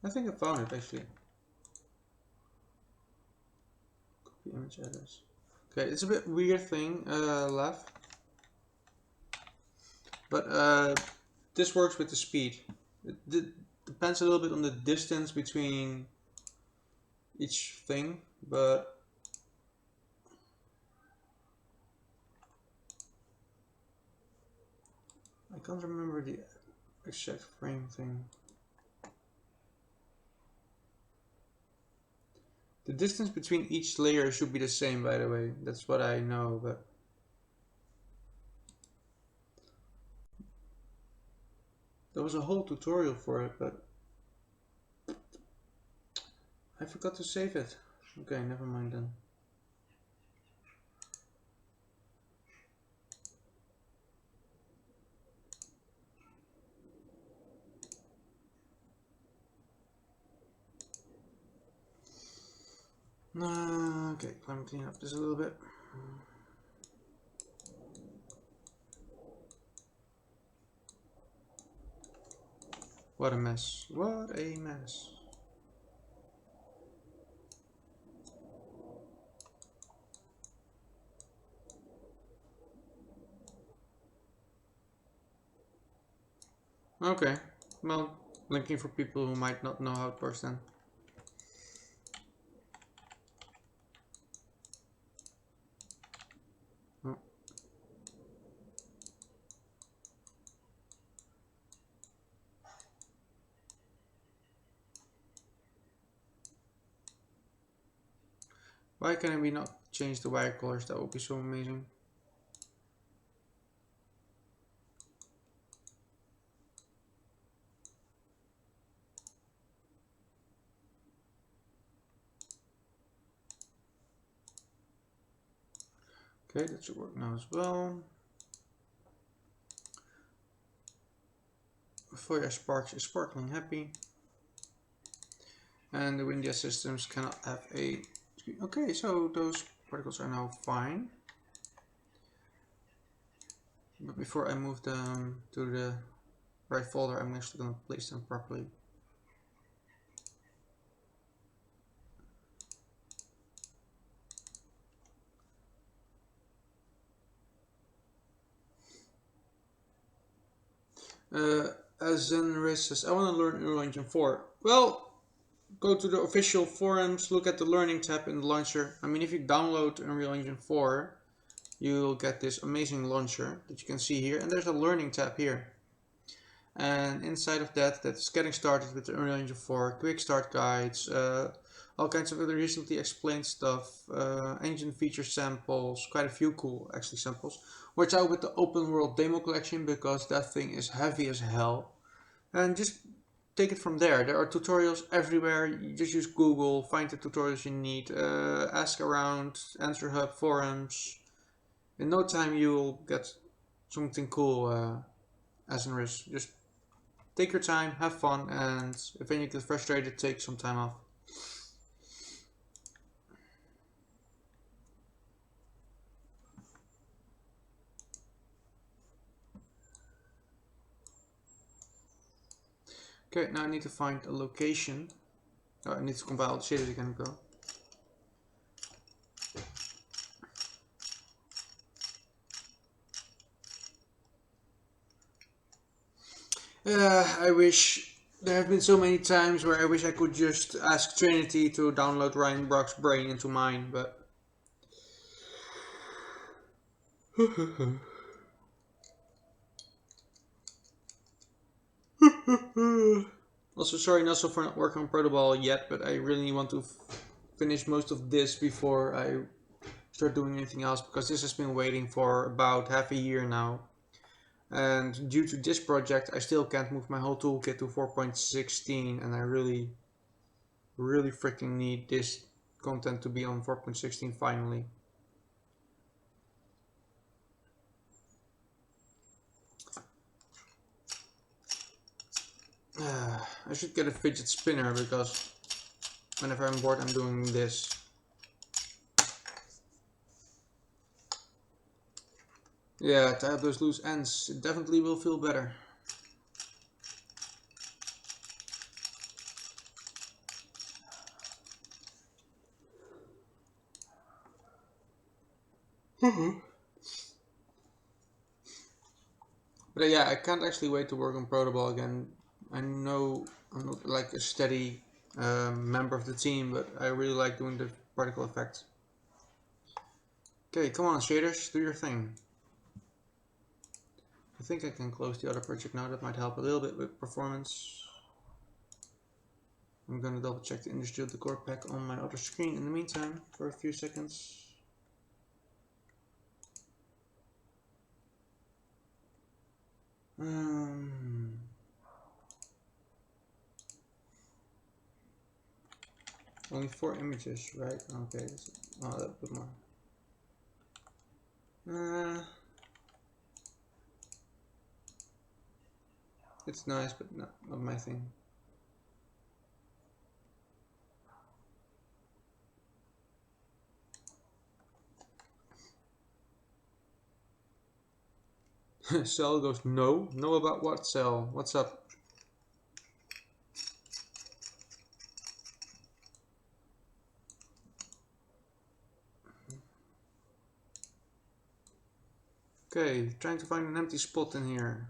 I think I found it actually. Copy image address. Okay, it's a bit weird thing left, but this works with the speed. It depends a little bit on the distance between each thing, but I can't remember the exact frame thing. The distance between each layer should be the same, by the way. That's what I know, but there was a whole tutorial for it, but I forgot to save it. Okay, never mind then. Okay, let me clean up this a little bit. What a mess. What a mess. Okay, well, linking for people who might not know how it works then. Oh. Why can we not change the wire colors? That would be so amazing. Okay, that should work now as well. Vleer Sparks is sparkling happy. And the Windia systems cannot have a... Okay, so those particles are now fine. But before I move them to the right folder, I'm actually going to place them properly. Zenris says, I want to learn Unreal Engine 4. Well, go to the official forums, look at the learning tab in the launcher. I mean, if you download Unreal Engine 4, you'll get this amazing launcher that you can see here. And there's a learning tab here. And inside of that, that's getting started with the Unreal Engine 4, quick start guides, all kinds of other recently explained stuff, engine feature samples, quite a few cool actually samples. Watch out with the open world demo collection because that thing is heavy as hell. And just take it from there. There are tutorials everywhere. You just use Google, find the tutorials you need, ask around, answer hub forums. In no time you'll get something cool as in risk. Just take your time, have fun, and if you get frustrated, take some time off. Okay, now I need to find a location. Oh, I need to compile the shaders again. Go. I wish there have been so many times where I wish I could just ask Trinity to download Ryan Brock's brain into mine, but also sorry Nussel for not working on Protoball yet, but I really want to finish most of this before I start doing anything else, because this has been waiting for about half a year now. And due to this project, I still can't move my whole toolkit to 4.16, and I really freaking need this content to be on 4.16 finally. I should get a fidget spinner, because whenever I'm bored I'm doing this. Yeah, to have those loose ends, it definitely will feel better. But yeah, I can't actually wait to work on Protoball again. I know I'm not like a steady member of the team, but I really like doing the particle effect. Okay, come on shaders, do your thing. I think I can close the other project now, that might help a little bit with performance. I'm gonna double check the industrial decor pack on my other screen in the meantime for a few seconds. Only 4 images, right? Okay, oh, a bit more. It's nice, but not my thing. Cell goes, no? No about what, Cell? What's up? Okay, trying to find an empty spot in here.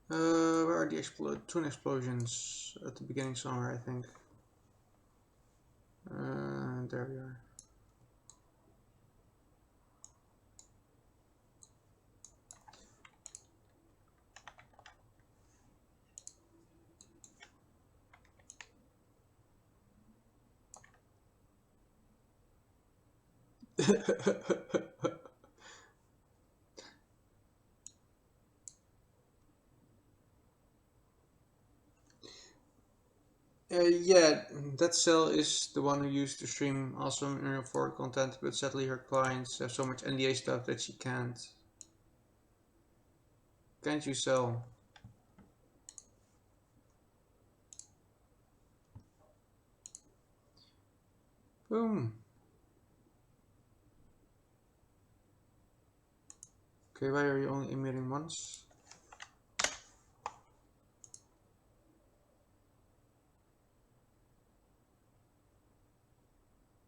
Where are the twin explosions? At the beginning somewhere, I think. There we are. Yeah, that cell is the one who used to stream awesome UE4 content, but sadly her clients have so much NDA stuff that she can't. Can't you sell? Boom. Okay, why are you only emitting once?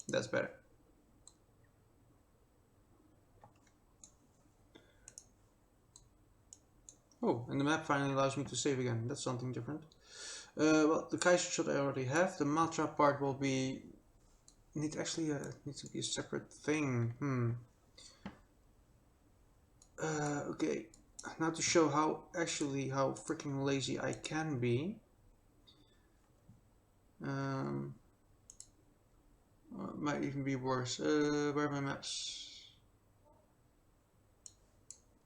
That's better. Oh, and the map finally allows me to save again. That's something different. Well, the Kaiser shot I already have. The mantra part will be needs to be a separate thing. Okay. Now to show how freaking lazy I can be. It might even be worse. Where are my maps?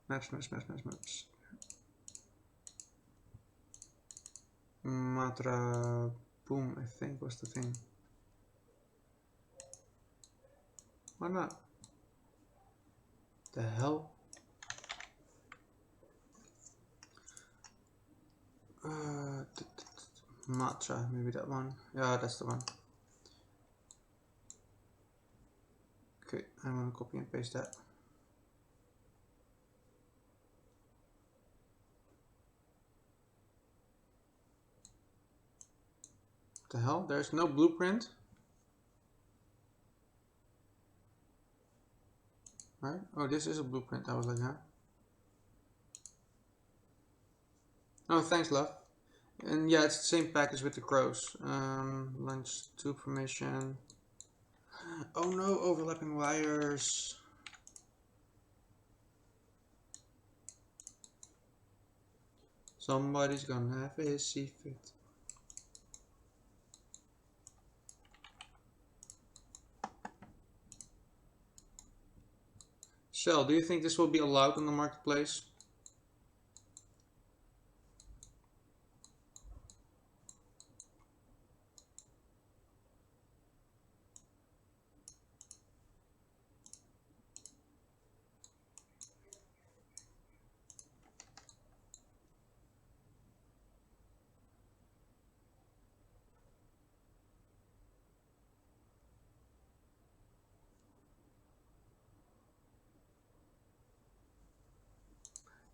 Maps. Matra boom, I think was the thing. Why not? The hell? Matra, maybe that one. Yeah, that's the one. Okay, I'm gonna copy and paste that. the hell? There's no blueprint. Right? Oh, this is a blueprint. I was like, huh? Oh, thanks, love. And yeah, it's the same package with the crows. Lunch 2 formation. Oh no, overlapping wires. Somebody's gonna have a hissy fit. Shell, do you think this will be allowed on the marketplace?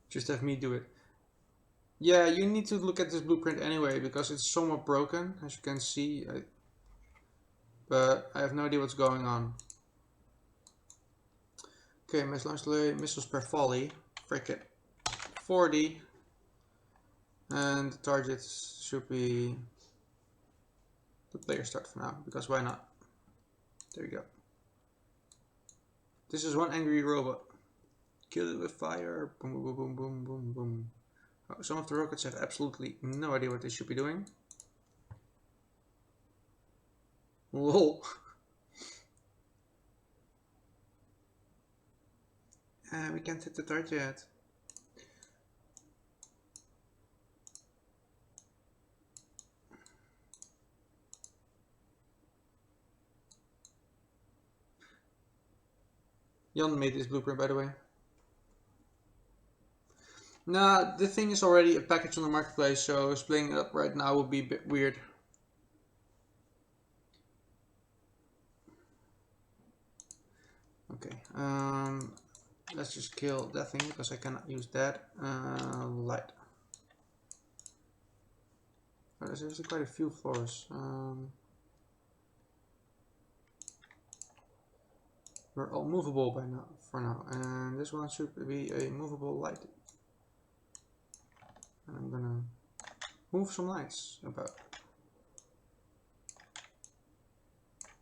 Just have me do it. Yeah, you need to look at this blueprint anyway, because it's somewhat broken, as you can see. But I have no idea what's going on. Okay, missile launch delay, missiles per volley. Frick it. 40. And the targets should be the player start for now, because why not? There you go. This is one angry robot. Kill it with fire. Boom, boom, boom, boom, boom, boom. Oh, some of the rockets have absolutely no idea what they should be doing. Lol. We can't hit the target yet. Jan made this blueprint, by the way. Nah, the thing is already a package on the marketplace, so splitting it up right now would be a bit weird. Okay, let's just kill that thing because I cannot use that. Light. Oh, there's actually quite a few floors. We're all movable by now, for now, and this one should be a movable light. And I'm gonna move some lights about.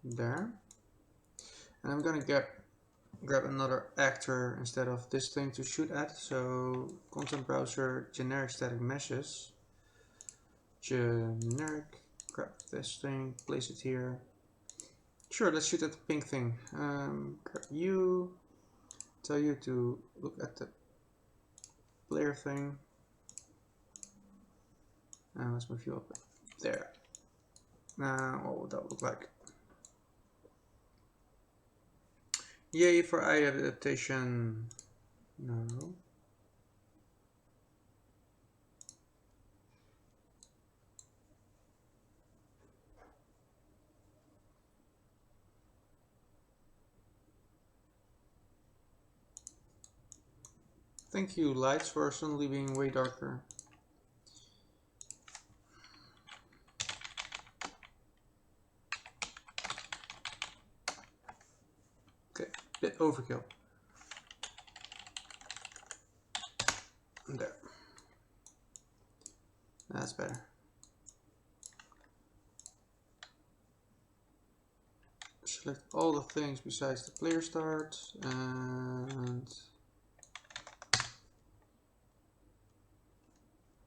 There. And I'm gonna grab another actor instead of this thing to shoot at. So content browser, generic static meshes. Generic, grab this thing, place it here. Sure, let's shoot at the pink thing. Grab you, tell you to look at the player thing. And let's move you up there. Now, what would that look like? Yay for eye adaptation. No. Thank you, lights, for suddenly being way darker. Okay, bit overkill. There. That's better. Select all the things besides the player start and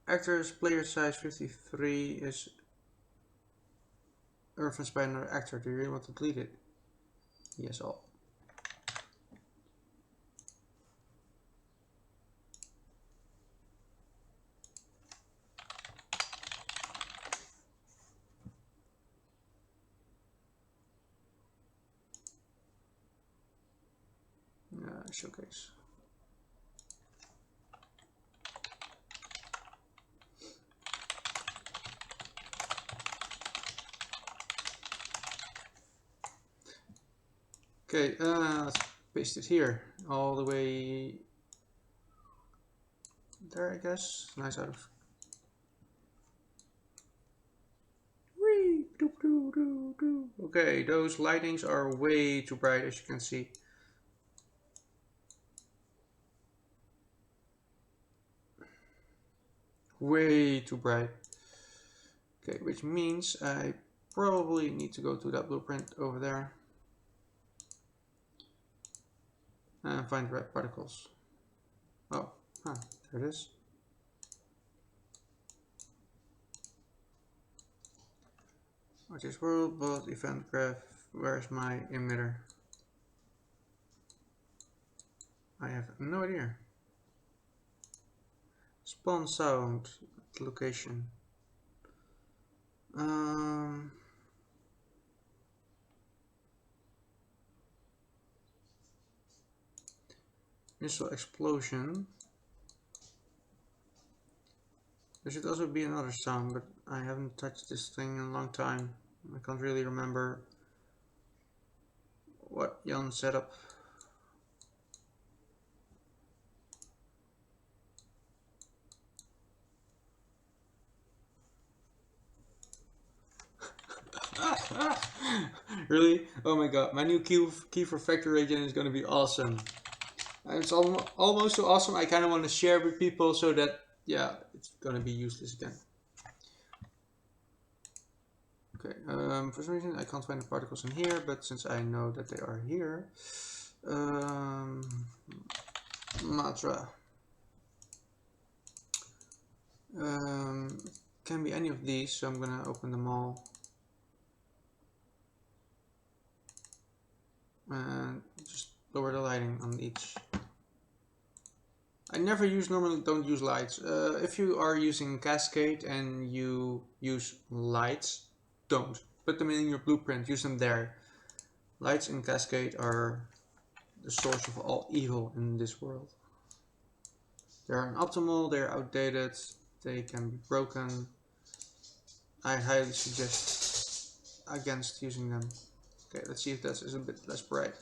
actors player size 53 is referenced by another actor. Do you really want to delete it? Yes, all. Showcase. Okay, let's paste it here, all the way there, I guess. Nice out of. Whee! Doop. Okay, those lightings are way too bright, as you can see. Way too bright. Okay, which means I probably need to go to that blueprint over there and find the red particles. Oh, there it is. What is world, but event graph? Where's my emitter? I have no idea. Spawn sound location. Missile explosion. There should also be another sound, but I haven't touched this thing in a long time. I can't really remember what Jan set up. Really? Oh my god, my new key for factory agent is going to be awesome. It's almost so awesome I kind of want to share with people so that, yeah, it's going to be useless again. Okay, for some reason I can't find the particles in here, but since I know that they are here, Matra. Can be any of these, so I'm gonna open them all. And just lower the lighting on each. I normally don't use lights. If you are using Cascade and you use lights, don't. Put them in your blueprint, use them there. Lights in Cascade are the source of all evil in this world. They're unoptimal, they're outdated, they can be broken. I highly suggest against using them. Okay, let's see if that is a bit less bright.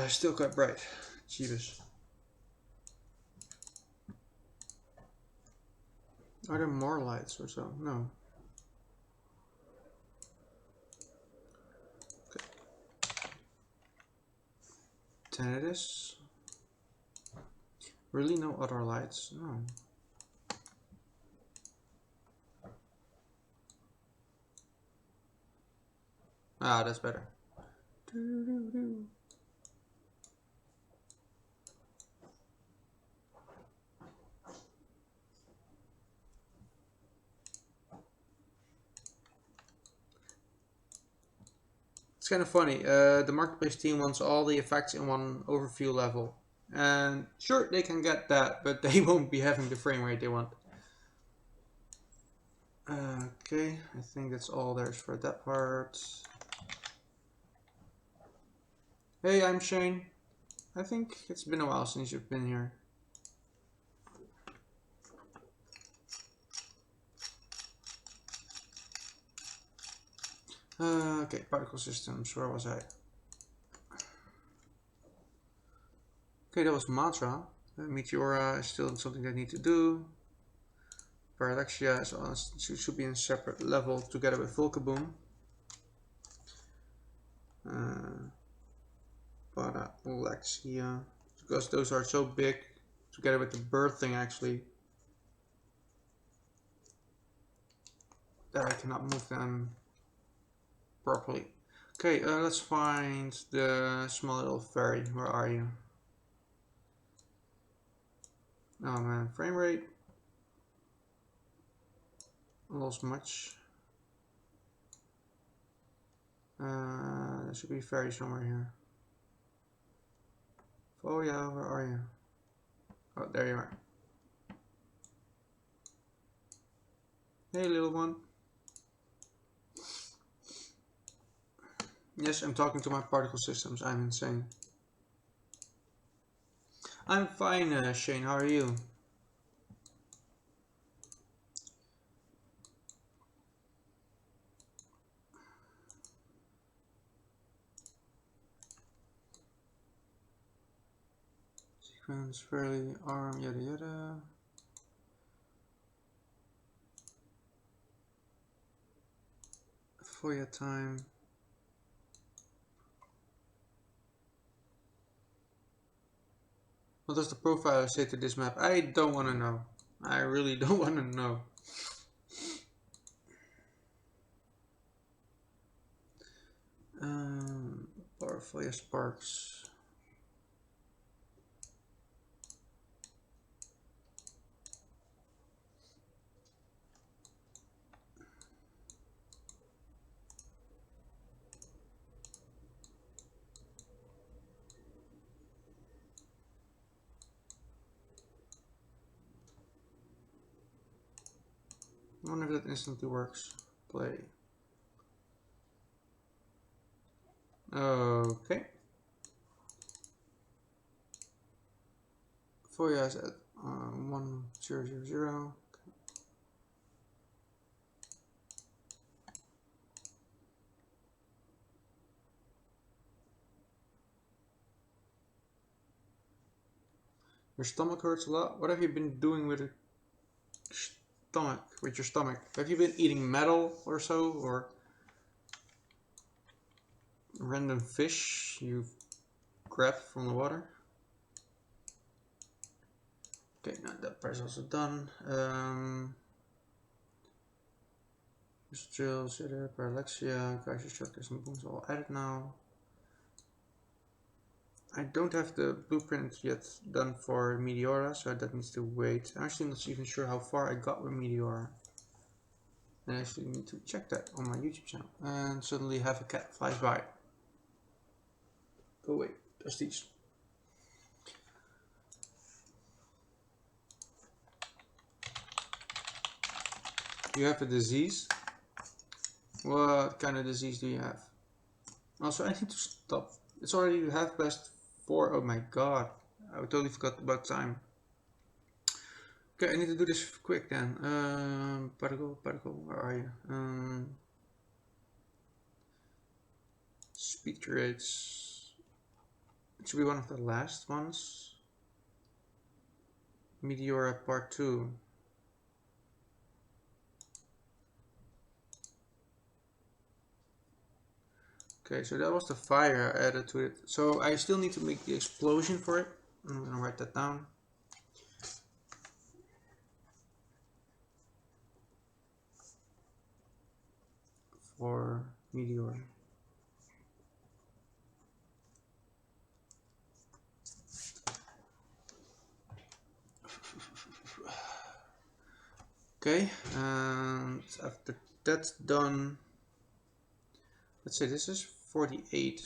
Still quite bright. Jeebus. Are there more lights or so? No. Okay. 10 it is. Really no other lights? No. Ah, that's better. It's kind of funny. The marketplace team wants all the effects in one overview level. And sure, they can get that, but they won't be having the frame rate they want. Okay, I think that's all there's for that part. Hey, I'm Shane. I think it's been a while since you've been here. Okay, particle systems, where was I? Okay, that was Matra. Meteora is still something I need to do. Parallaxia should be in a separate level together with Volcaboom. Parallaxia, because those are so big together with the bird thing actually that I cannot move them properly. Okay, let's find the small little fairy. Where are you? Oh man, frame rate. Lost much. There should be a fairy somewhere here. Oh yeah, where are you? Oh, there you are. Hey little one. Yes, I'm talking to my particle systems. I'm insane. I'm fine, Shane. How are you? Sequence, fairly, arm, yada yada. FOIA time. What does the profiler say to this map? I don't want to know. I really don't want to know. Bar FOIA sparks. I wonder if that instantly works. Play. Okay. FOIA is at 1000. Your stomach hurts a lot. What have you been doing with your stomach? Have you been eating metal or so, or random fish you've grabbed from the water? Okay, now that part's also done. Drill, Zitter, Parallaxia, Kaiser structures and booms all added now. I don't have the blueprint yet done for Meteora, so that needs to wait. I'm actually not even sure how far I got with Meteora. I actually need to check that on my YouTube channel. And suddenly half a cat flies by. Oh wait, there's these. You have a disease? What kind of disease do you have? Also, I need to stop. It's already half past 4. Oh my god. I totally forgot about time. Okay, I need to do this quick then. Particle, where are you? Speed rates. It should be one of the last ones. Meteora part 2. Okay, so that was the fire I added to it. So I still need to make the explosion for it. I'm gonna write that down. For Meteor. Okay, and after that's done, let's say this is 48.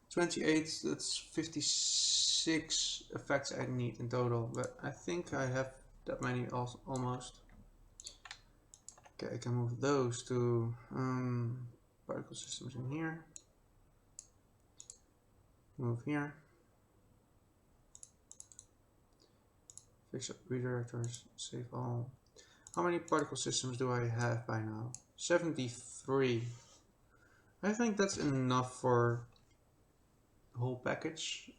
28, that's 56 effects I need in total, but I think I have that many almost. Okay, I can move those to particle systems in here. Move here. Fix up redirectors, save all. How many particle systems do I have by now? 73. I think that's enough for the whole package.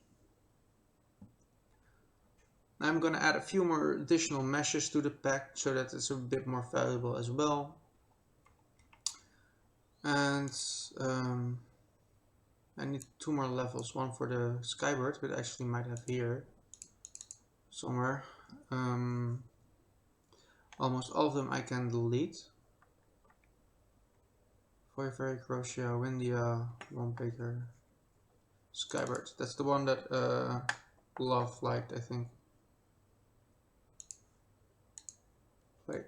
I'm gonna add a few more additional meshes to the pack so that it's a bit more valuable as well. And I need 2 more levels, one for the Skybird, but I actually might have here somewhere. Almost all of them I can delete. Fairy, Crocea, Windia, Longbaker, Skybird. That's the one that Love liked, I think. Wait.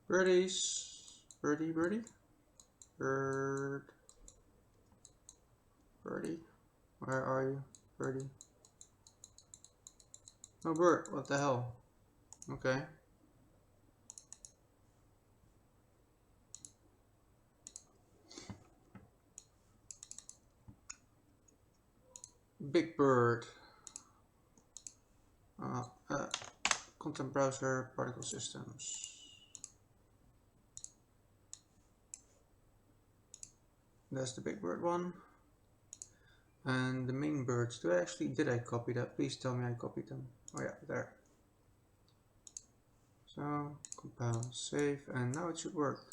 Birdies. Birdie. Bird. Birdie. Where are you? Birdie. No bird. What the hell? Okay. Big Bird. Content browser, particle systems. That's the Big Bird one. And the main birds. Did I copy that? Please tell me I copied them. Oh yeah, there. So compile, save, and now it should work.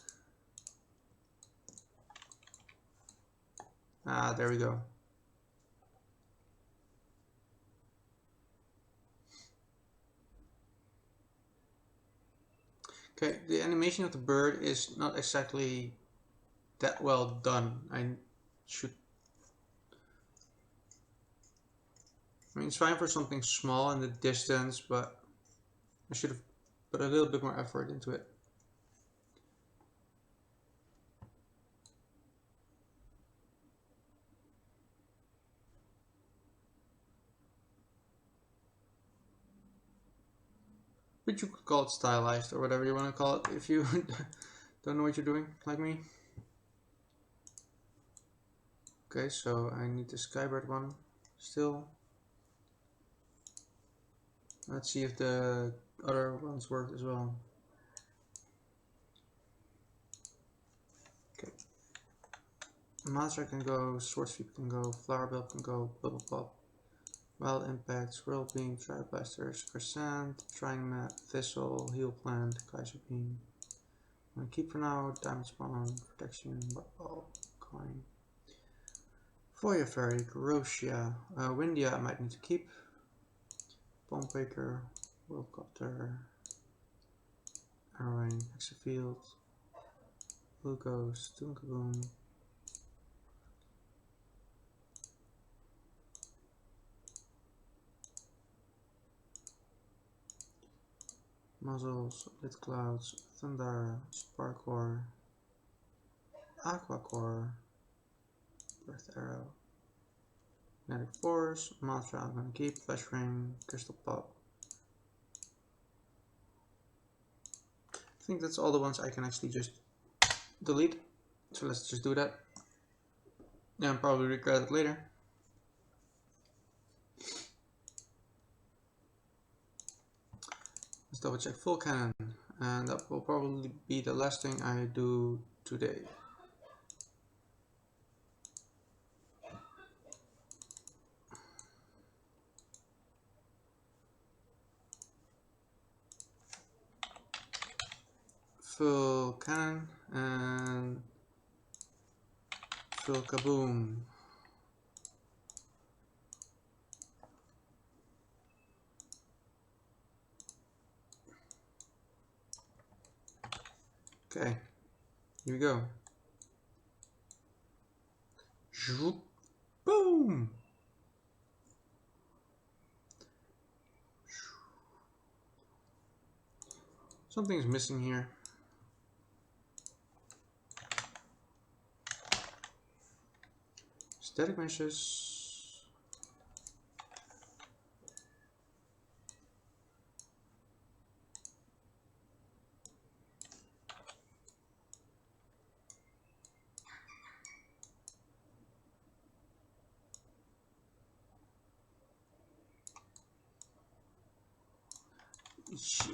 Ah, there we go. Okay, the animation of the bird is not exactly that well done. I mean, it's fine for something small in the distance, but I should have put a little bit more effort into it. But you could call it stylized or whatever you want to call it if you don't know what you're doing, like me. Okay, so I need the skybird one still. Let's see if the other ones work as well. Okay. Monster can go, sword sweep can go, flower belt can go, blah blah blah. Wild impact, swirl beam, tri blasters, percent, trying map, thistle, heal plant, Kaiser beam. I'm gonna keep for now, diamond spawn, protection, ball, coin. Foya fairy, Grocia, Windia I might need to keep. Bomb breaker, Whirlcopter, Arrowing, Hexafield, Blue Ghost, Doom Kaboom. Muzzles, Lit Clouds, Thunder, Sparkcore, Aquacore, Breath Arrow, Kinetic Force, Mantra I'm gonna keep, Flash Ring, Crystal Pop. I think that's all the ones I can actually just delete. So let's just do that. Yeah, I'll probably regret it later. Let's double check full cannon, and that will probably be the last thing I do today. Full cannon and full kaboom. Okay, here we go. Zhoop, boom. Something's missing here. Static meshes.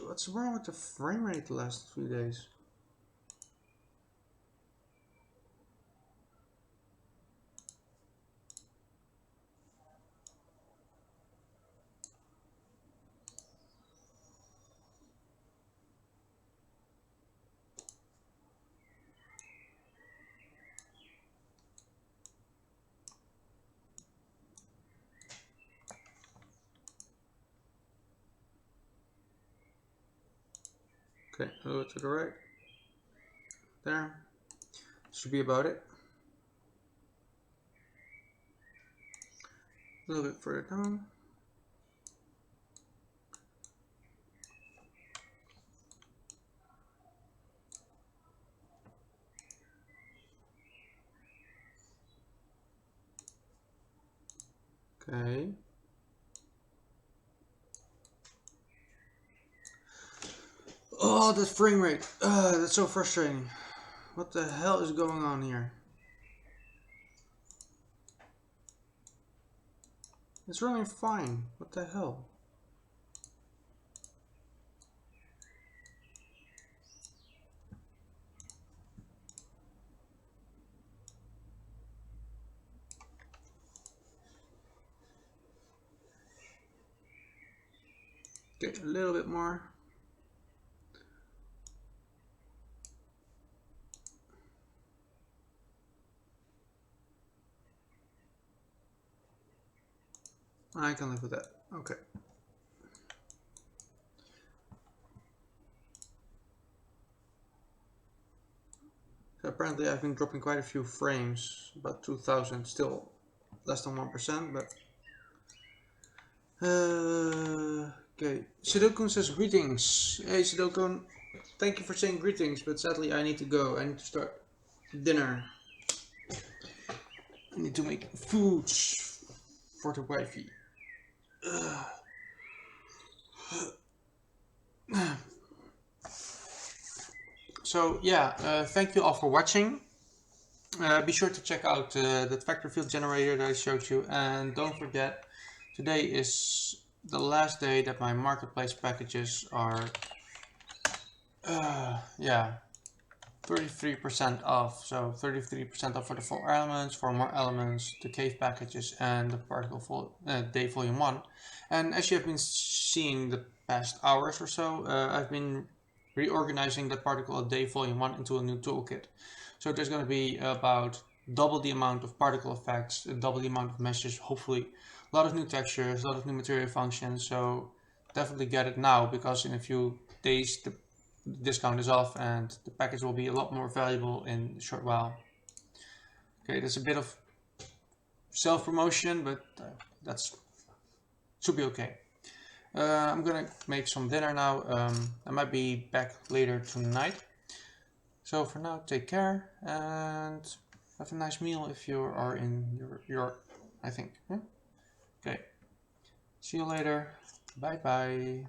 What's wrong with the frame rate the last few days? Okay, a little to the right. There. Should be about it. A little bit further down. Okay. Oh, that frame rate. That's so frustrating. What the hell is going on here? It's running fine. What the hell? Okay, a little bit more. I can live with that. Okay. So apparently I've been dropping quite a few frames, about 2000, still less than 1%, but okay. Sidokun says greetings. Hey Sidokun, thank you for saying greetings, but sadly I need to go. I need to start dinner. I need to make foods for the wifey. So yeah, thank you all for watching. Be sure to check out that vector field generator that I showed you, and don't forget, today is the last day that my marketplace packages are yeah, 33% off. So 33% off for the 4 elements, 4 more elements, the cave packages, and the particle day volume 1. And as you have been seeing the past hours or so, I've been reorganizing that particle day volume 1 into a new toolkit. So there's going to be about double the amount of particle effects, double the amount of meshes, hopefully a lot of new textures, a lot of new material functions. So definitely get it now, because in a few days the discount is off and the package will be a lot more valuable in a short while. Okay, there's a bit of self-promotion, but that's should be okay. I'm gonna make some dinner now. I might be back later tonight. So for now, take care and have a nice meal if you are in your I think. Yeah? Okay. See you later. Bye bye.